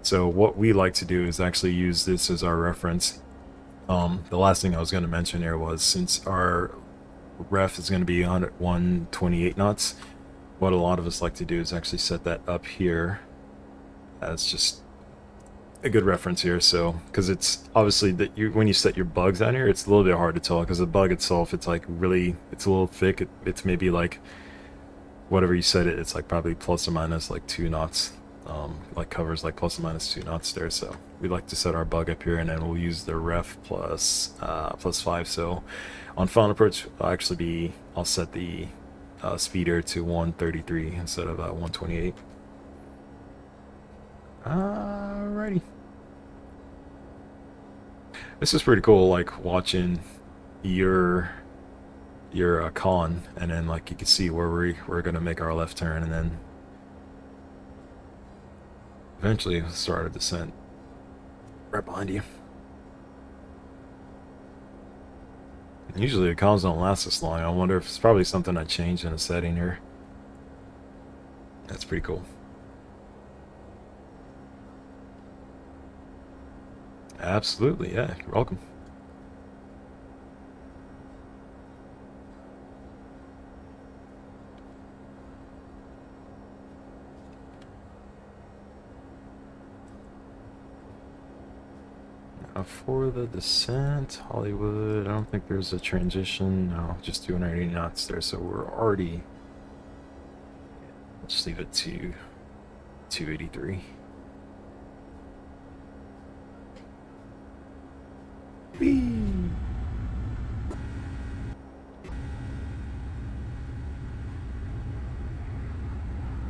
So what we like to do is actually use this as our reference. The last thing I was going to mention here was, since our ref is going to be on at 128 knots, what a lot of us like to do is actually set that up here as just a good reference here. So because it's obviously that when you set your bugs down here, it's a little bit hard to tell, because the bug itself, it's like really, it's a little thick. It's maybe like whatever you set it, it's like probably plus or minus like 2 knots like covers like plus or minus 2 knots there. So we like to set our bug up here, and then we'll use the ref plus +5. So on final approach, I'll set the speeder to 133 instead of 128. Alrighty. This is pretty cool, like watching your con, and then like you can see where we're gonna make our left turn, and then eventually start a descent right behind you. Usually the cons don't last this long. I wonder if it's probably something I changed in the setting here. That's pretty cool. Absolutely, yeah, you're welcome. Now for the descent, Hollywood, I don't think there's a transition. No, just 280 knots there, so we're already... Let's leave it to 283. Whee!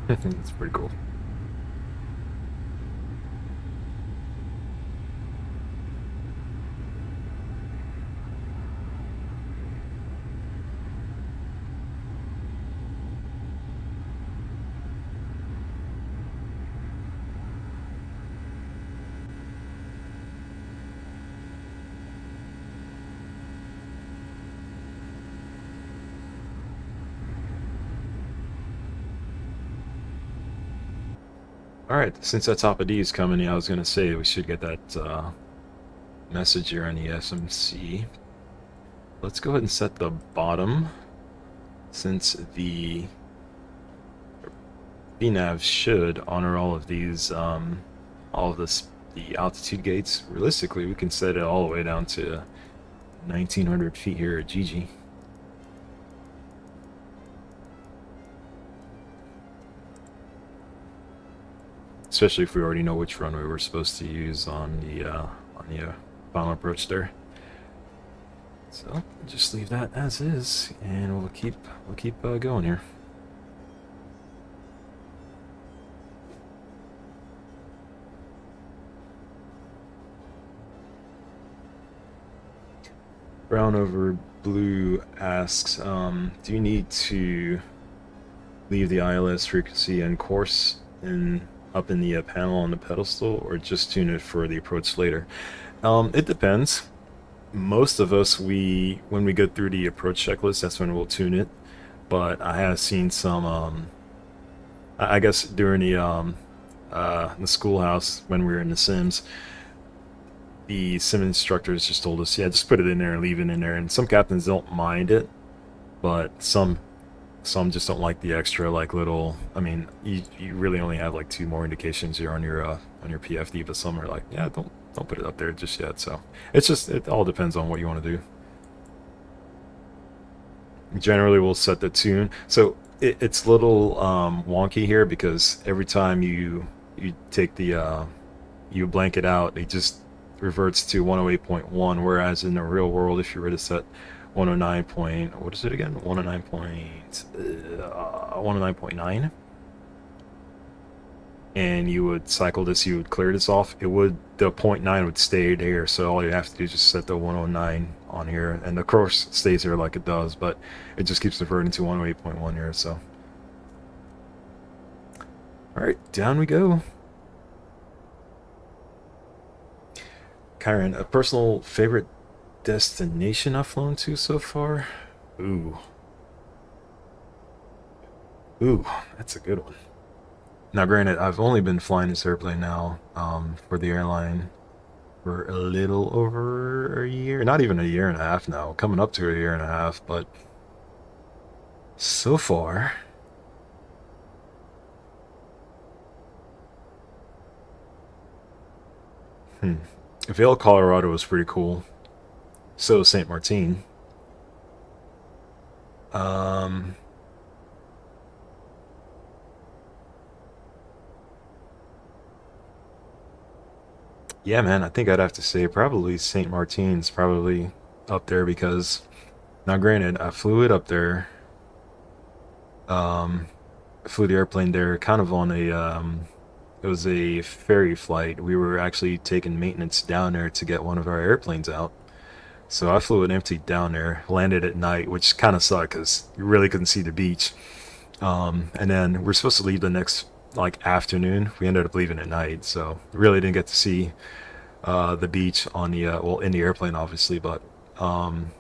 It's pretty cool. Alright, since that top of D is coming, I was going to say we should get that message here on the SMC. Let's go ahead and set the bottom, since the VNAV should honor all of these, the altitude gates. Realistically, we can set it all the way down to 1900 feet here at GG. Especially if we already know which runway we're supposed to use on the final approach there. So just leave that as is, and we'll keep going here. Brown over blue asks, do you need to leave the ILS frequency and course up in the panel on the pedestal, or just tune it for the approach later? It depends. Most of us, when we go through the approach checklist, that's when we'll tune it. But I have seen some, I guess during the schoolhouse when we were in the sims, the sim instructors just told us, yeah, just put it in there and leave it in there. And some captains don't mind it, but some just don't like the extra, like, little... I mean, you really only have like 2 more indications here on your PFD, but some are like, yeah, don't put it up there just yet. So it all depends on what you want to do. Generally, we'll set the tune. So it's a little wonky here, because every time you take the you blank it out, it just reverts to 108.1, whereas in the real world, if you were to set 109 point, what is it again? 109.9, and you would cycle this, you would clear this off, the 0.9 would stay there. So all you have to do is just set the 109 on here, and the course stays there like it does, but it just keeps reverting to 108.1 here. So all right, down we go. Kyron, a personal favorite destination I've flown to so far? Ooh, that's a good one. Now granted, I've only been flying this airplane now for the airline for a little over a year, not even a year and a half now, coming up to a year and a half, but so far Vail, Colorado was pretty cool. So St. Martin. Yeah, man, I think I'd have to say probably St. Martin's probably up there because now granted, I flew it up there. Um, I flew the airplane there kind of on a it was a ferry flight. We were actually taking maintenance down there to get one of our airplanes out. So I flew it empty down there, landed at night, which kind of sucked because you really couldn't see the beach. And then we're supposed to leave the next like afternoon. We ended up leaving at night, so really didn't get to see the beach on the well in the airplane obviously, but um,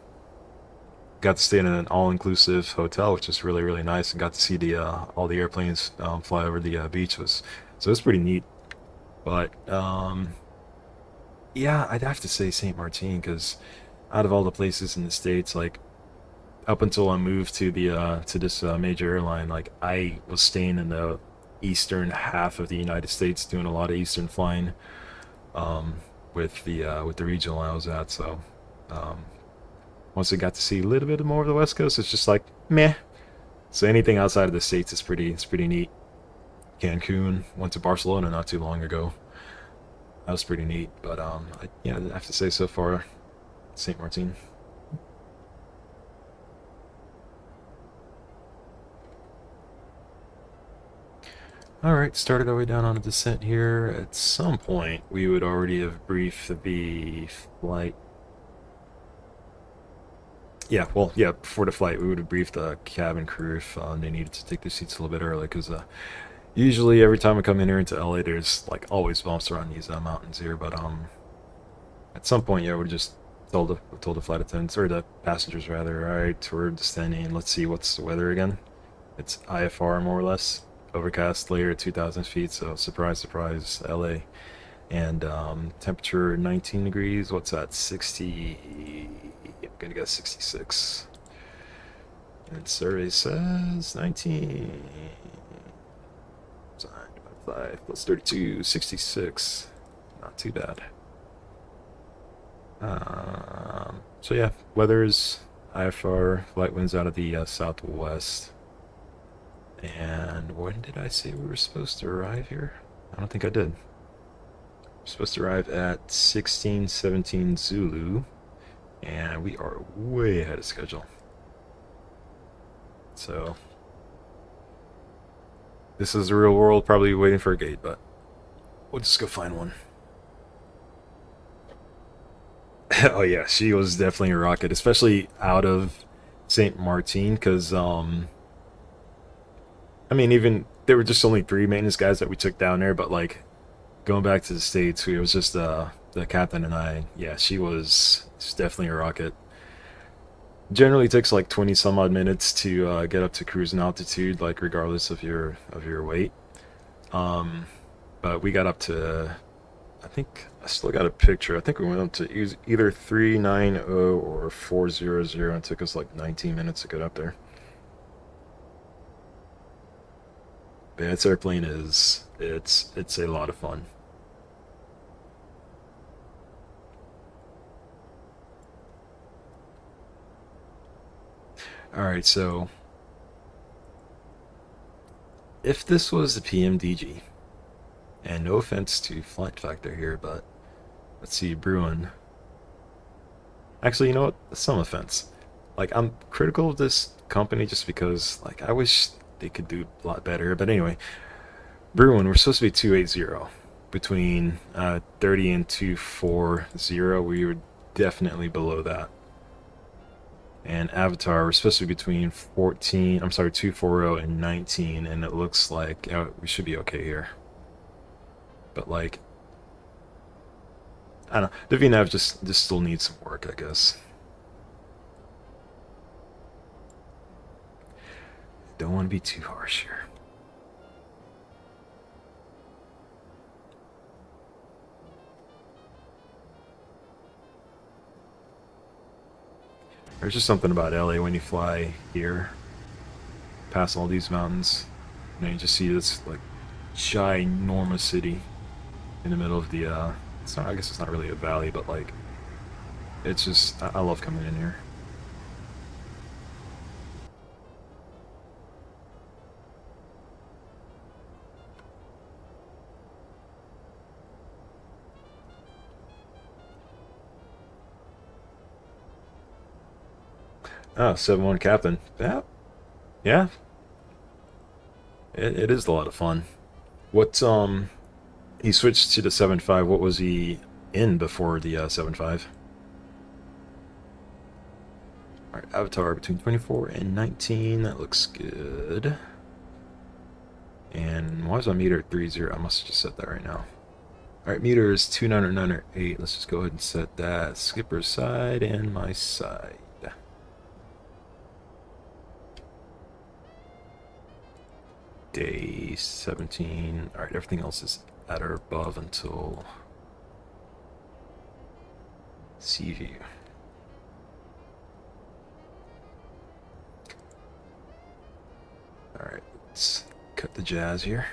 got to stay in an all-inclusive hotel, which is really really nice, and got to see the all the airplanes fly over the beach. Was so it's pretty neat. But yeah, I'd have to say St. Martin because out of all the places in the states, like up until I moved to the to this major airline, like I was staying in the eastern half of the United States, doing a lot of eastern flying um, with the regional I was at. So um, once I got to see a little bit more of the West Coast, it's just like meh. So anything outside of the states is pretty neat. Cancun, went to Barcelona not too long ago. That was pretty neat. But yeah, I have to say so far, St. Martin. Alright, started our way down on a descent here. At some point, we would already have briefed the flight. Yeah, well, yeah, before the flight, we would have briefed the cabin crew if they needed to take their seats a little bit early, because usually every time I come in here into LA, there's like always bumps around these mountains here, but at some point, yeah, we just told the flight attendants, or the passengers rather, alright, we're descending, let's see what's the weather again. It's IFR more or less. Overcast layer at 2,000 feet, so surprise, surprise, LA. And temperature 19 degrees. What's that? 60. I'm gonna guess 66. And survey says 19. 5 plus 32, 66. Not too bad. So yeah, weather's IFR, light winds out of the southwest. And when did I say we were supposed to arrive here? I don't think I did. We're supposed to arrive at 1617 Zulu, and we are way ahead of schedule. So, this is the real world, probably waiting for a gate, but we'll just go find one. Oh yeah, she was definitely a rocket, especially out of St. Martin, because I mean, even there were just only 3 maintenance guys that we took down there, but like going back to the States, it was just the captain and I. Yeah, she's definitely a rocket. Generally takes like 20 some odd minutes to get up to cruising altitude, like regardless of your weight. Um, but we got up to, I think I still got a picture. I think we went up to either 390 or 400, and it took us like 19 minutes to get up there. But yeah, this airplane is it's a lot of fun. All right, so if this was the PMDG, and no offense to Flight Factor here, but let's see, Bruin. Actually, you know what? Some offense. Like, I'm critical of this company just because, like, I wish they could do a lot better. But anyway, Bruin, we're supposed to be 280. Between 30 and 240, we were definitely below that. And Avatar, we're supposed to be between 240 and 19, and it looks like we should be okay here. But like, I don't know, the VNAV just still needs some work, I guess. Don't want to be too harsh here. There's just something about LA when you fly here, past all these mountains, and you just see this like ginormous city in the middle of the it's not, I guess it's not really a valley, but like it's just I love coming in here. Oh, 7-1 captain. Yeah. Yeah. It is a lot of fun. What, he switched to the 7.5. What was he in before the 7.5? Alright, Avatar between 24 and 19. That looks good. And why is my meter at 30? I must have just set that right now. Alright, meter is 2998. Let's just go ahead and set that. Skipper's side and my side. Day 17. Alright, everything else is at or above until sea view. Alright, let's cut the jazz here.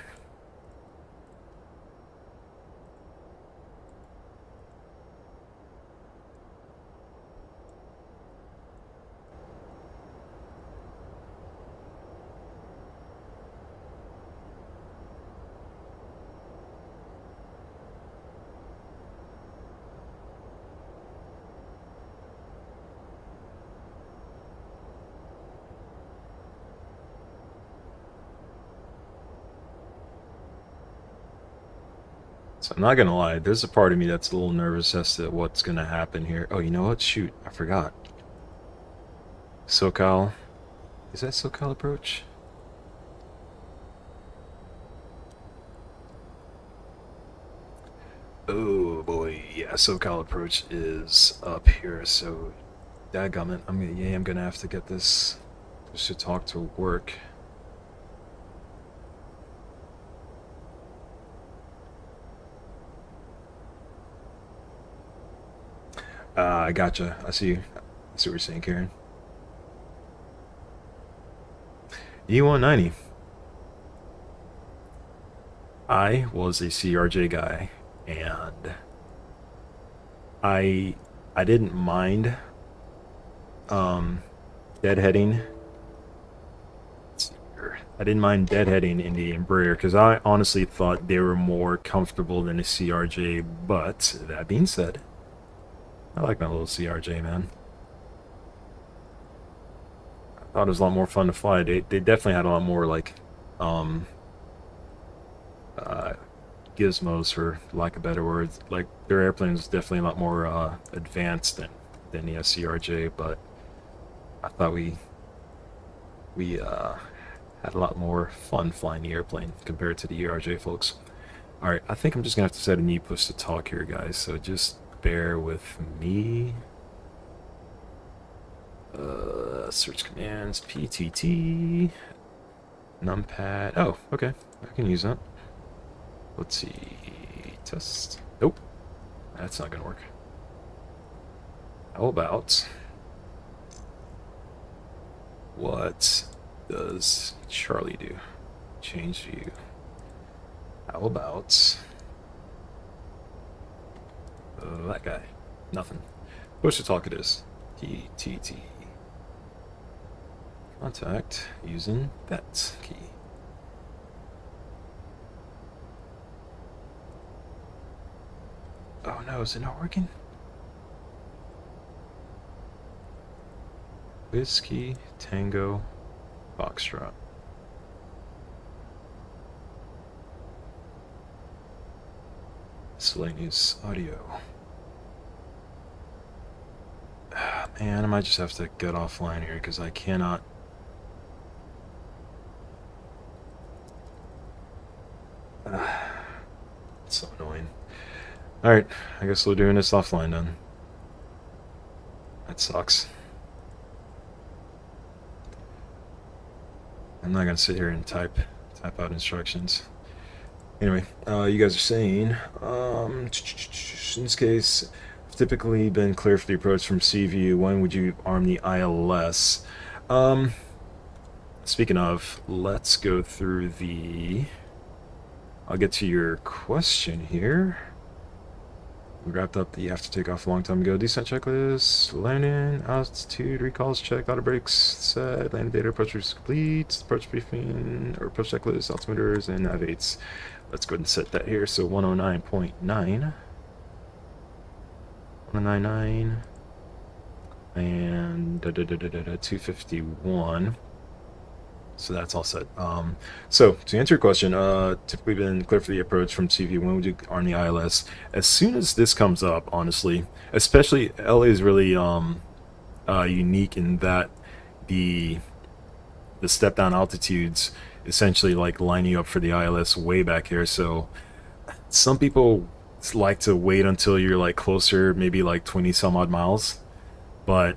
So I'm not gonna lie, there's a part of me that's a little nervous as to what's gonna happen here. Oh, you know what? Shoot, I forgot. SoCal. Is that SoCal approach? Oh boy, yeah, SoCal approach is up here, so dadgummit, I'm gonna have to get this just to talk to work. I gotcha. I see what you're saying, Karen. E190. I was a CRJ guy, and I didn't mind deadheading. I didn't mind deadheading in the Embraer because I honestly thought they were more comfortable than a CRJ. But that being said, I like my little CRJ, man. I thought it was a lot more fun to fly. They definitely had a lot more like gizmos, for lack of better words. Like their airplane was definitely a lot more advanced than the CRJ, but I thought we had a lot more fun flying the airplane compared to the ERJ folks. Alright, I think I'm just gonna have to set a knee push to talk here, guys, so just bear with me. Search commands, PTT, numpad. Oh, okay, I can use that. Let's see, test. Nope, that's not gonna work. How about, what does Charlie do? Change view. How about that guy? Nothing. Push to talk it is. PTT. Contact using that key. Oh no, is it not working? Whiskey, Tango, Foxtrot. Miscellaneous audio. Man, I might just have to get offline here because I cannot. It's so annoying. Alright, I guess we're doing this offline then. That sucks. I'm not gonna sit here and type out instructions. Anyway, you guys are saying, in this case, I've typically been clear for the approach from Seaview. When would you arm the ILS? Speaking of, let's go through the. I'll get to your question here. We wrapped up the after takeoff a long time ago. Descent checklist, landing, altitude, recalls checked, auto brakes set, landing data, approach is complete, approach briefing, or approach checklist, altimeters, and navigates. Let's go ahead and set that here. So 109.9. 199. and 251. So that's all set. So to answer your question, typically been clear for the approach from CV when we do on the ILS. As soon as this comes up, honestly, especially LA is really unique in that the step down altitudes essentially like line you up for the ILS way back here. So some people like to wait until you're like closer, maybe like 20 some odd miles, but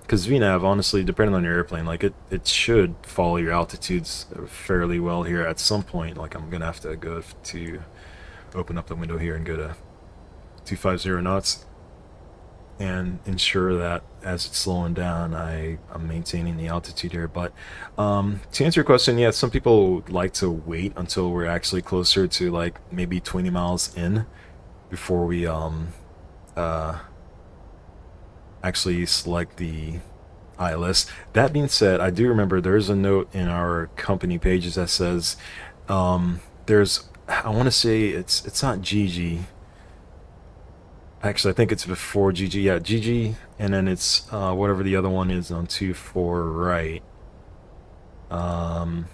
because VNAV, honestly, depending on your airplane, like it should follow your altitudes fairly well here at some point. Like I'm gonna have to go to open up the window here and go to 250 knots and ensure that as it's slowing down, I'm maintaining the altitude here. But to answer your question, yeah, some people like to wait until we're actually closer to like maybe 20 miles in before we actually select the ILS. That being said, I do remember there's a note in our company pages that says there's, I want to say it's not GG. Actually, I think it's before GG. Yeah, GG, and then it's whatever the other one is on 24 right. Actually,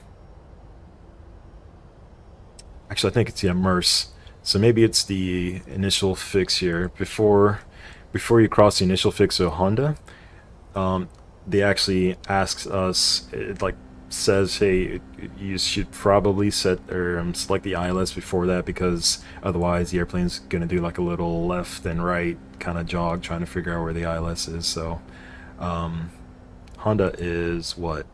I think it's, yeah, MERS. So maybe it's the initial fix here before you cross the initial fix of Honda. They actually asks us, it like says, hey, you should probably set or select the ILS before that, because otherwise the airplane's gonna do like a little left and right kind of jog trying to figure out where the ILS is. So Honda is what,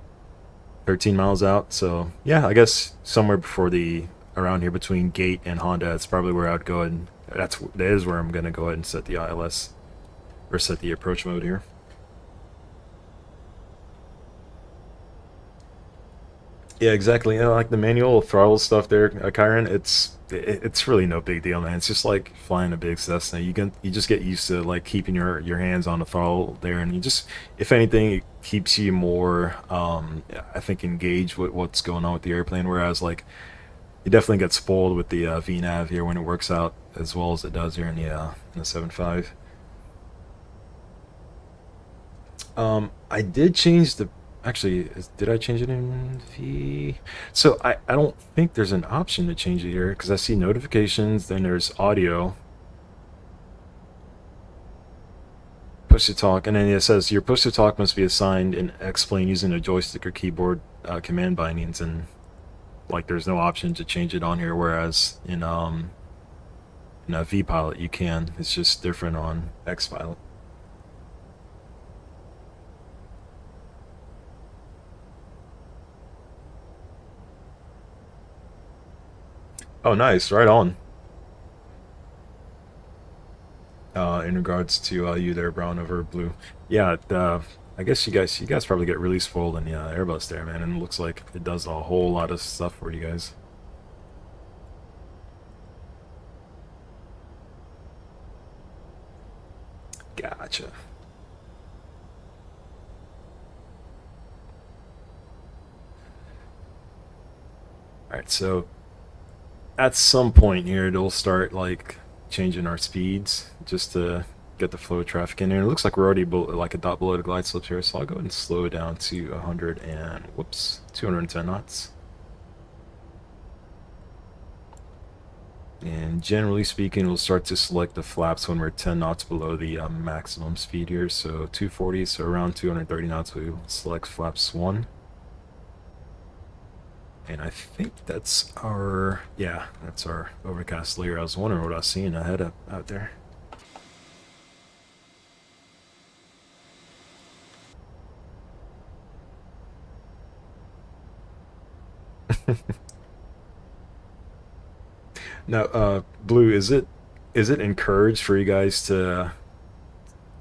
13 miles out, so yeah, I guess somewhere before the around here between Gate and Honda, that's probably where I'd go, and that is where I'm gonna go ahead and set the ILS or set the approach mode here. Yeah, exactly. You know, like the manual throttle stuff there, Kyron, it's really no big deal, man. It's just like flying a big Cessna. You just get used to like keeping your hands on the throttle there, and you just, if anything, it keeps you more I think engaged with what's going on with the airplane. Whereas like you definitely get spoiled with the VNAV here when it works out as well as it does here in the 7.5. I did change the. Actually, did I change it in V? So I don't think there's an option to change it here, because I see notifications, then there's audio, push to talk, and then it says your push to talk must be assigned in X-Plane using a joystick or keyboard command bindings, and like there's no option to change it on here, whereas in a V-Pilot you can. It's just different on X-Pilot. Oh, nice. Right on. In regards to you there, brown over blue. Yeah, I guess you guys probably get really spoiled in the Airbus there, man, and it looks like it does a whole lot of stuff for you guys. Gotcha. All right, so at some point here, it'll start like changing our speeds just to get the flow of traffic in here. It looks like we're already like a dot below the glide slopes here, so I'll go ahead and slow it down to 100 and whoops, 210 knots. And generally speaking, we'll start to select the flaps when we're 10 knots below the maximum speed here. So 240, so around 230 knots, we'll select flaps 1. And I think that's our, yeah, that's our overcast layer. I was wondering what I was seeing ahead of out there. Now, Blue, is it encouraged for you guys to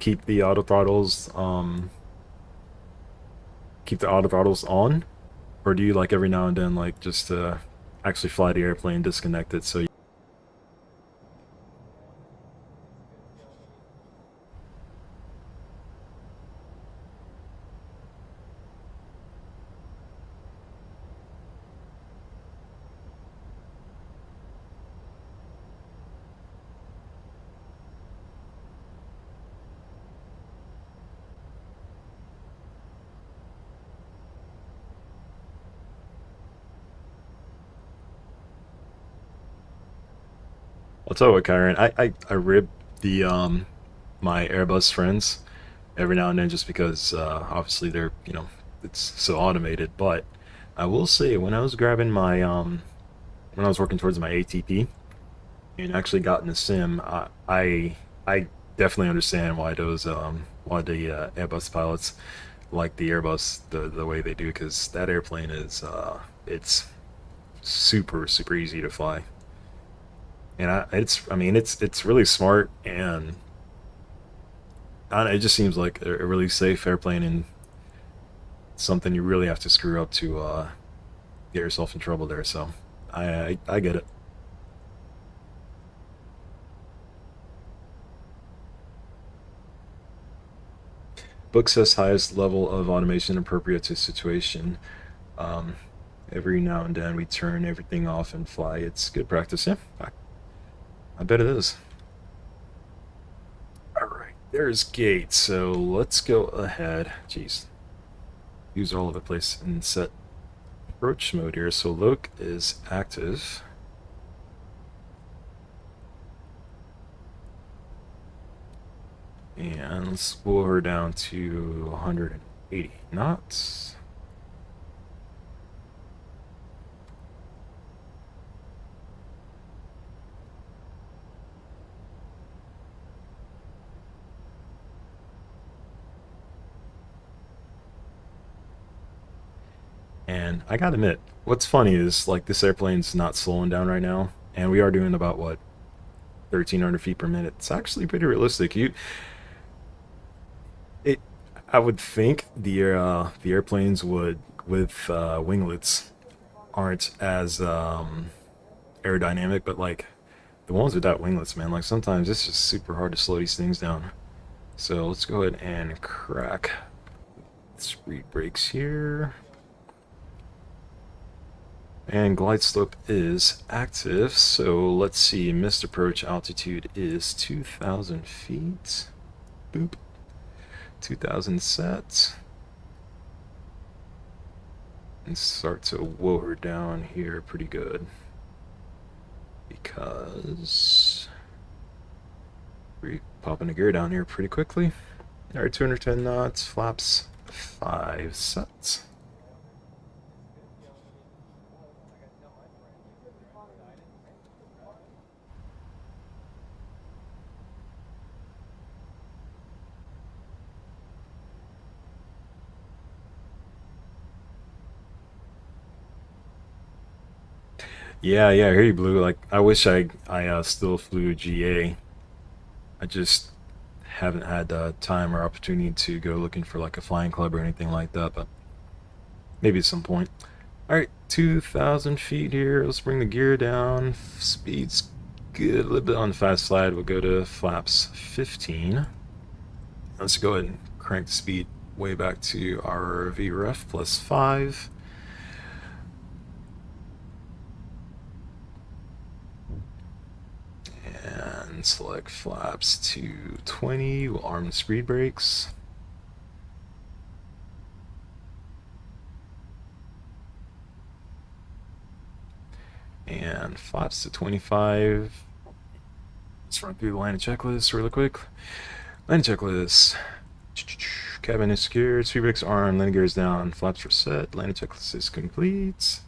keep the auto throttles on, or do you like every now and then like just actually fly the airplane, disconnect it so you I'll tell you what, Kyron, I rib the my Airbus friends every now and then just because obviously they're, you know, it's so automated. But I will say, when I was grabbing my when I was working towards my ATP and actually got in the sim, I definitely understand why those why the Airbus pilots like the Airbus the way they do, because that airplane is it's super easy to fly. And I mean, it's really smart, and I don't know, it just seems like a really safe airplane, and something you really have to screw up to get yourself in trouble there. So I get it. Book says highest level of automation appropriate to situation. Um, every now and then we turn everything off and fly. It's good practice. Yeah, I bet it is. All right, there's gate. So let's go ahead. Jeez, use all over the place and set approach mode here. So Yoke is active. And let's slow her down to 180 knots. And I gotta admit, what's funny is, like, this airplane's not slowing down right now, and we are doing about, what, 1,300 feet per minute. It's actually pretty realistic. It, I would think the airplanes would with winglets aren't as aerodynamic, but like the ones without winglets, man, like sometimes it's just super hard to slow these things down. So let's go ahead and crack speed brakes here. And glide slope is active, so let's see, missed approach altitude is 2,000 feet. Boop. 2,000 set. And start to whoa her down here pretty good. Because we're popping a gear down here pretty quickly. Alright, 210 knots, flaps 5 sets. Yeah, I hear you, Blue. Like, I wish I still flew GA. I just haven't had time or opportunity to go looking for like a flying club or anything like that, but maybe at some point. All right, 2,000 feet here. Let's bring the gear down. Speed's good. A little bit on the fast side. We'll go to flaps 15. Let's go ahead and crank the speed way back to our VREF plus 5. And select flaps to 20. We'll arm the speed brakes. And flaps to 25. Let's run through the landing checklist really quick. Landing checklist. Cabin is secured. Speed brakes armed. Landing gear is down. Flaps are set. Landing checklist is complete.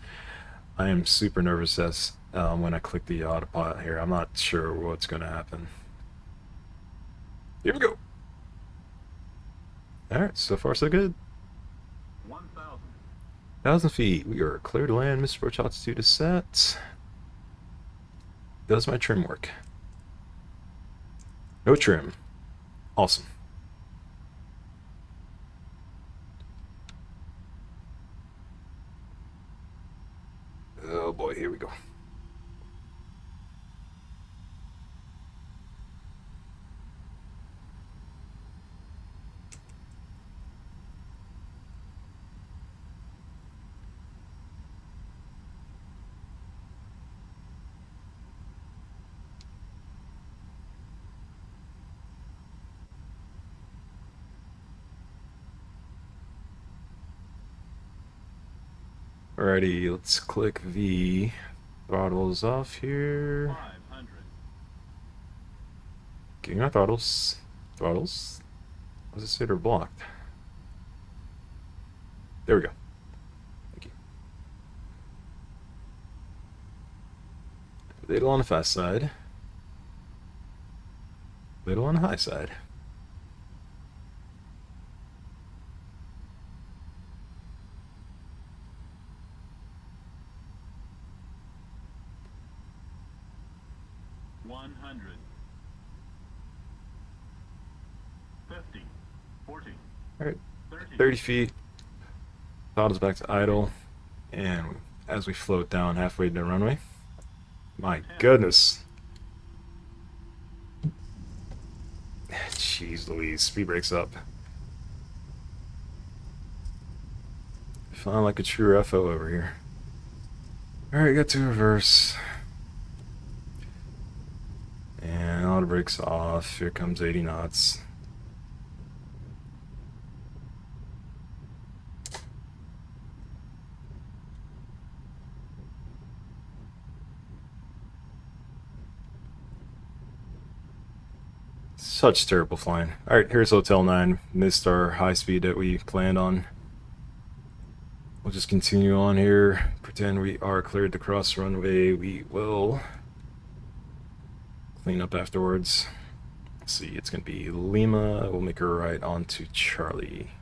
I am super nervous as when I click the autopilot here. I'm not sure what's going to happen. Here we go. All right, so far so good. 1,000 feet. We are clear to land. Missed approach altitude is set. Does my trim work? No trim. Awesome. Oh boy, here we go. Alrighty, let's click V. Throttles off here. 500, Keeping our throttles. Throttles? What does it say they're blocked? There we go. Thank you. Little on the fast side. Little on the high side. One 50, 40, Alright, 30. 30 feet. Throttles back to idle. And as we float down halfway to the runway. My goodness. Jeez Louise, speed breaks up. Feeling like a true FO over here. Alright, got to reverse. And auto brakes off. Here comes 80 knots. Such terrible flying. Alright, here's Hotel 9. Missed our high speed that we planned on. We'll just continue on here. Pretend we are cleared to cross runway. We will clean up afterwards. Let's see, it's going to be Lima. We'll make her right onto Charlie.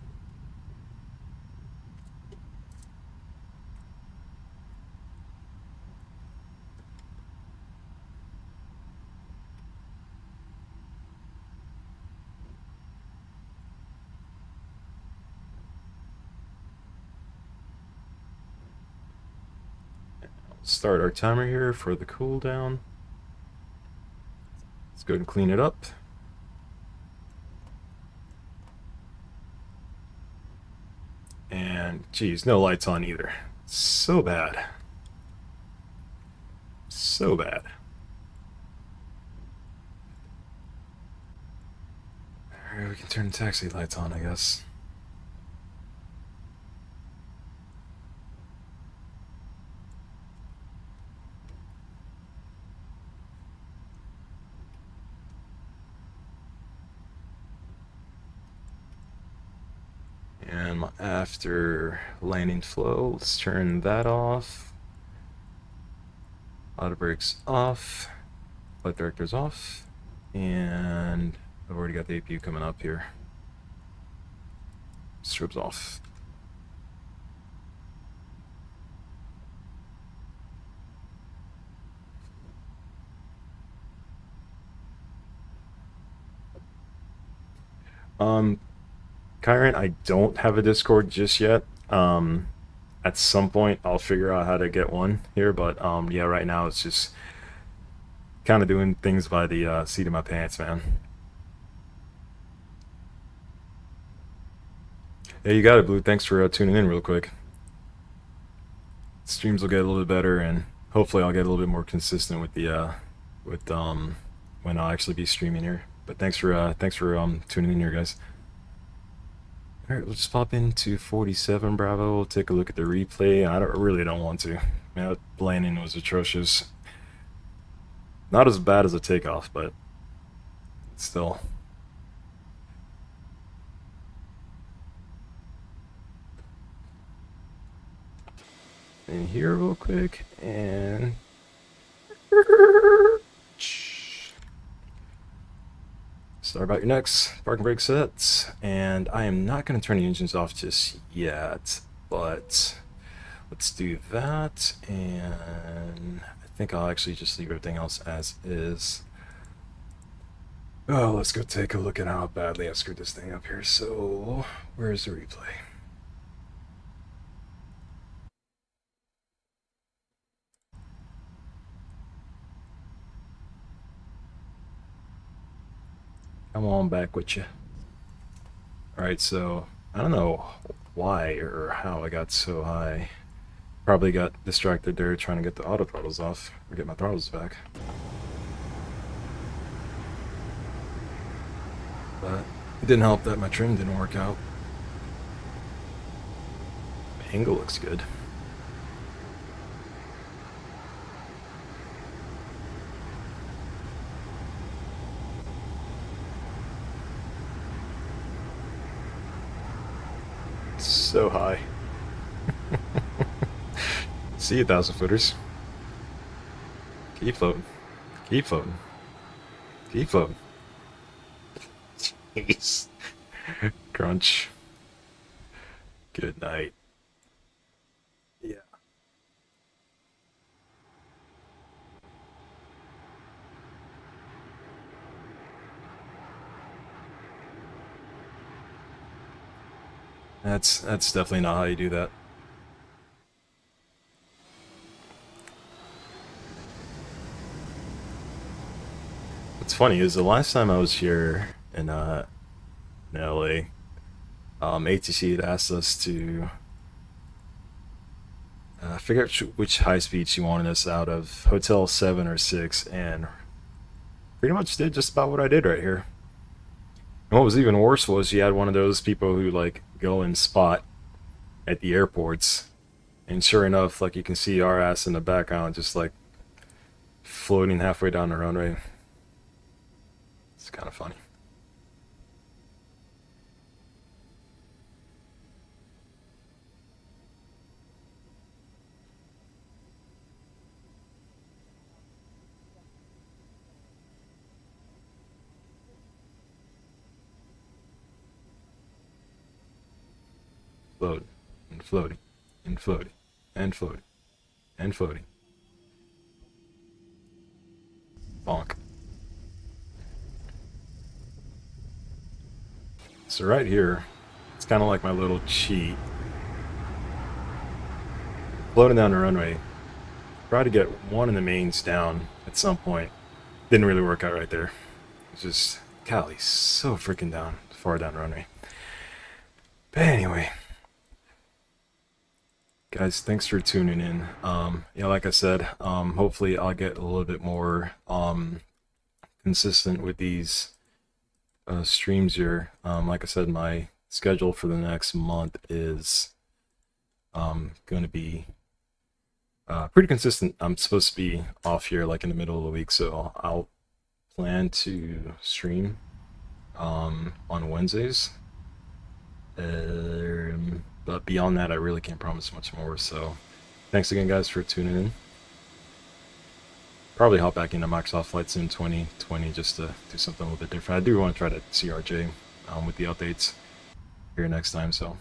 Start our timer here for the cooldown. Let's go ahead and clean it up. And geez, no lights on either. So bad. So bad. Alright, we can turn the taxi lights on, I guess. And after landing flow, let's turn that off. Auto brakes off. Flight director's off. And I've already got the APU coming up here. Strobes off. Kyron, I don't have a Discord just yet. At some point, I'll figure out how to get one here, but yeah, right now it's just kind of doing things by the seat of my pants, man. Yeah, you got it, Blue. Thanks for tuning in real quick. Streams will get a little bit better, and hopefully I'll get a little bit more consistent with the when I'll actually be streaming here. But thanks for tuning in here, guys. Alright, we'll just pop into 47 Bravo. We'll take a look at the replay. I really don't want to. That landing was atrocious. Not as bad as a takeoff, but still. In here real quick, and start about your next parking brake sets, and I am not going to turn the engines off just yet, but let's do that, and I think I'll actually just leave everything else as is. Oh, let's go take a look at how badly I screwed this thing up here. So, where's the replay? Come on back with you. Alright, so I don't know why or how I got so high. Probably got distracted there trying to get the auto throttles off or get my throttles back. But it didn't help that my trim didn't work out. Angle looks good. So high. See you, 1,000-footers. Keep floating. Keep floating. Keep floating. Jeez. Crunch. Good night. Yeah. That's definitely not how you do that. What's funny is the last time I was here in LA, ATC had asked us to figure out which high speed she wanted us out of, Hotel 7 or 6, and pretty much did just about what I did right here. And what was even worse was she had one of those people who like go and spot at the airports, and sure enough, like you can see our ass in the background just like floating halfway down the runway. It's kind of funny. Floating and floating and floating and floating and floating. Bonk. So right here, it's kind of like my little cheat. Floating down the runway. Try to get one of the mains down at some point. Didn't really work out right there. It's just, golly, so freaking down, far down the runway. But anyway, guys, thanks for tuning in. Yeah, like I said, hopefully I'll get a little bit more consistent with these streams here. Like I said, my schedule for the next month is going to be pretty consistent. I'm supposed to be off here like in the middle of the week, so I'll plan to stream on Wednesdays. But beyond that, I really can't promise much more. So thanks again, guys, for tuning in. Probably hop back into Microsoft Flight Sim 2020 just to do something a little bit different. I do want to try to CRJ with the updates here next time. So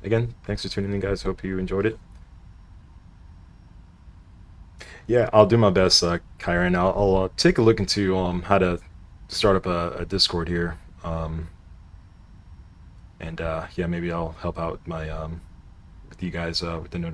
again, thanks for tuning in, guys. Hope you enjoyed it. Yeah, I'll do my best, Kyron. I'll take a look into how to start up a Discord here. And yeah, maybe I'll help out my with you guys with the notifications.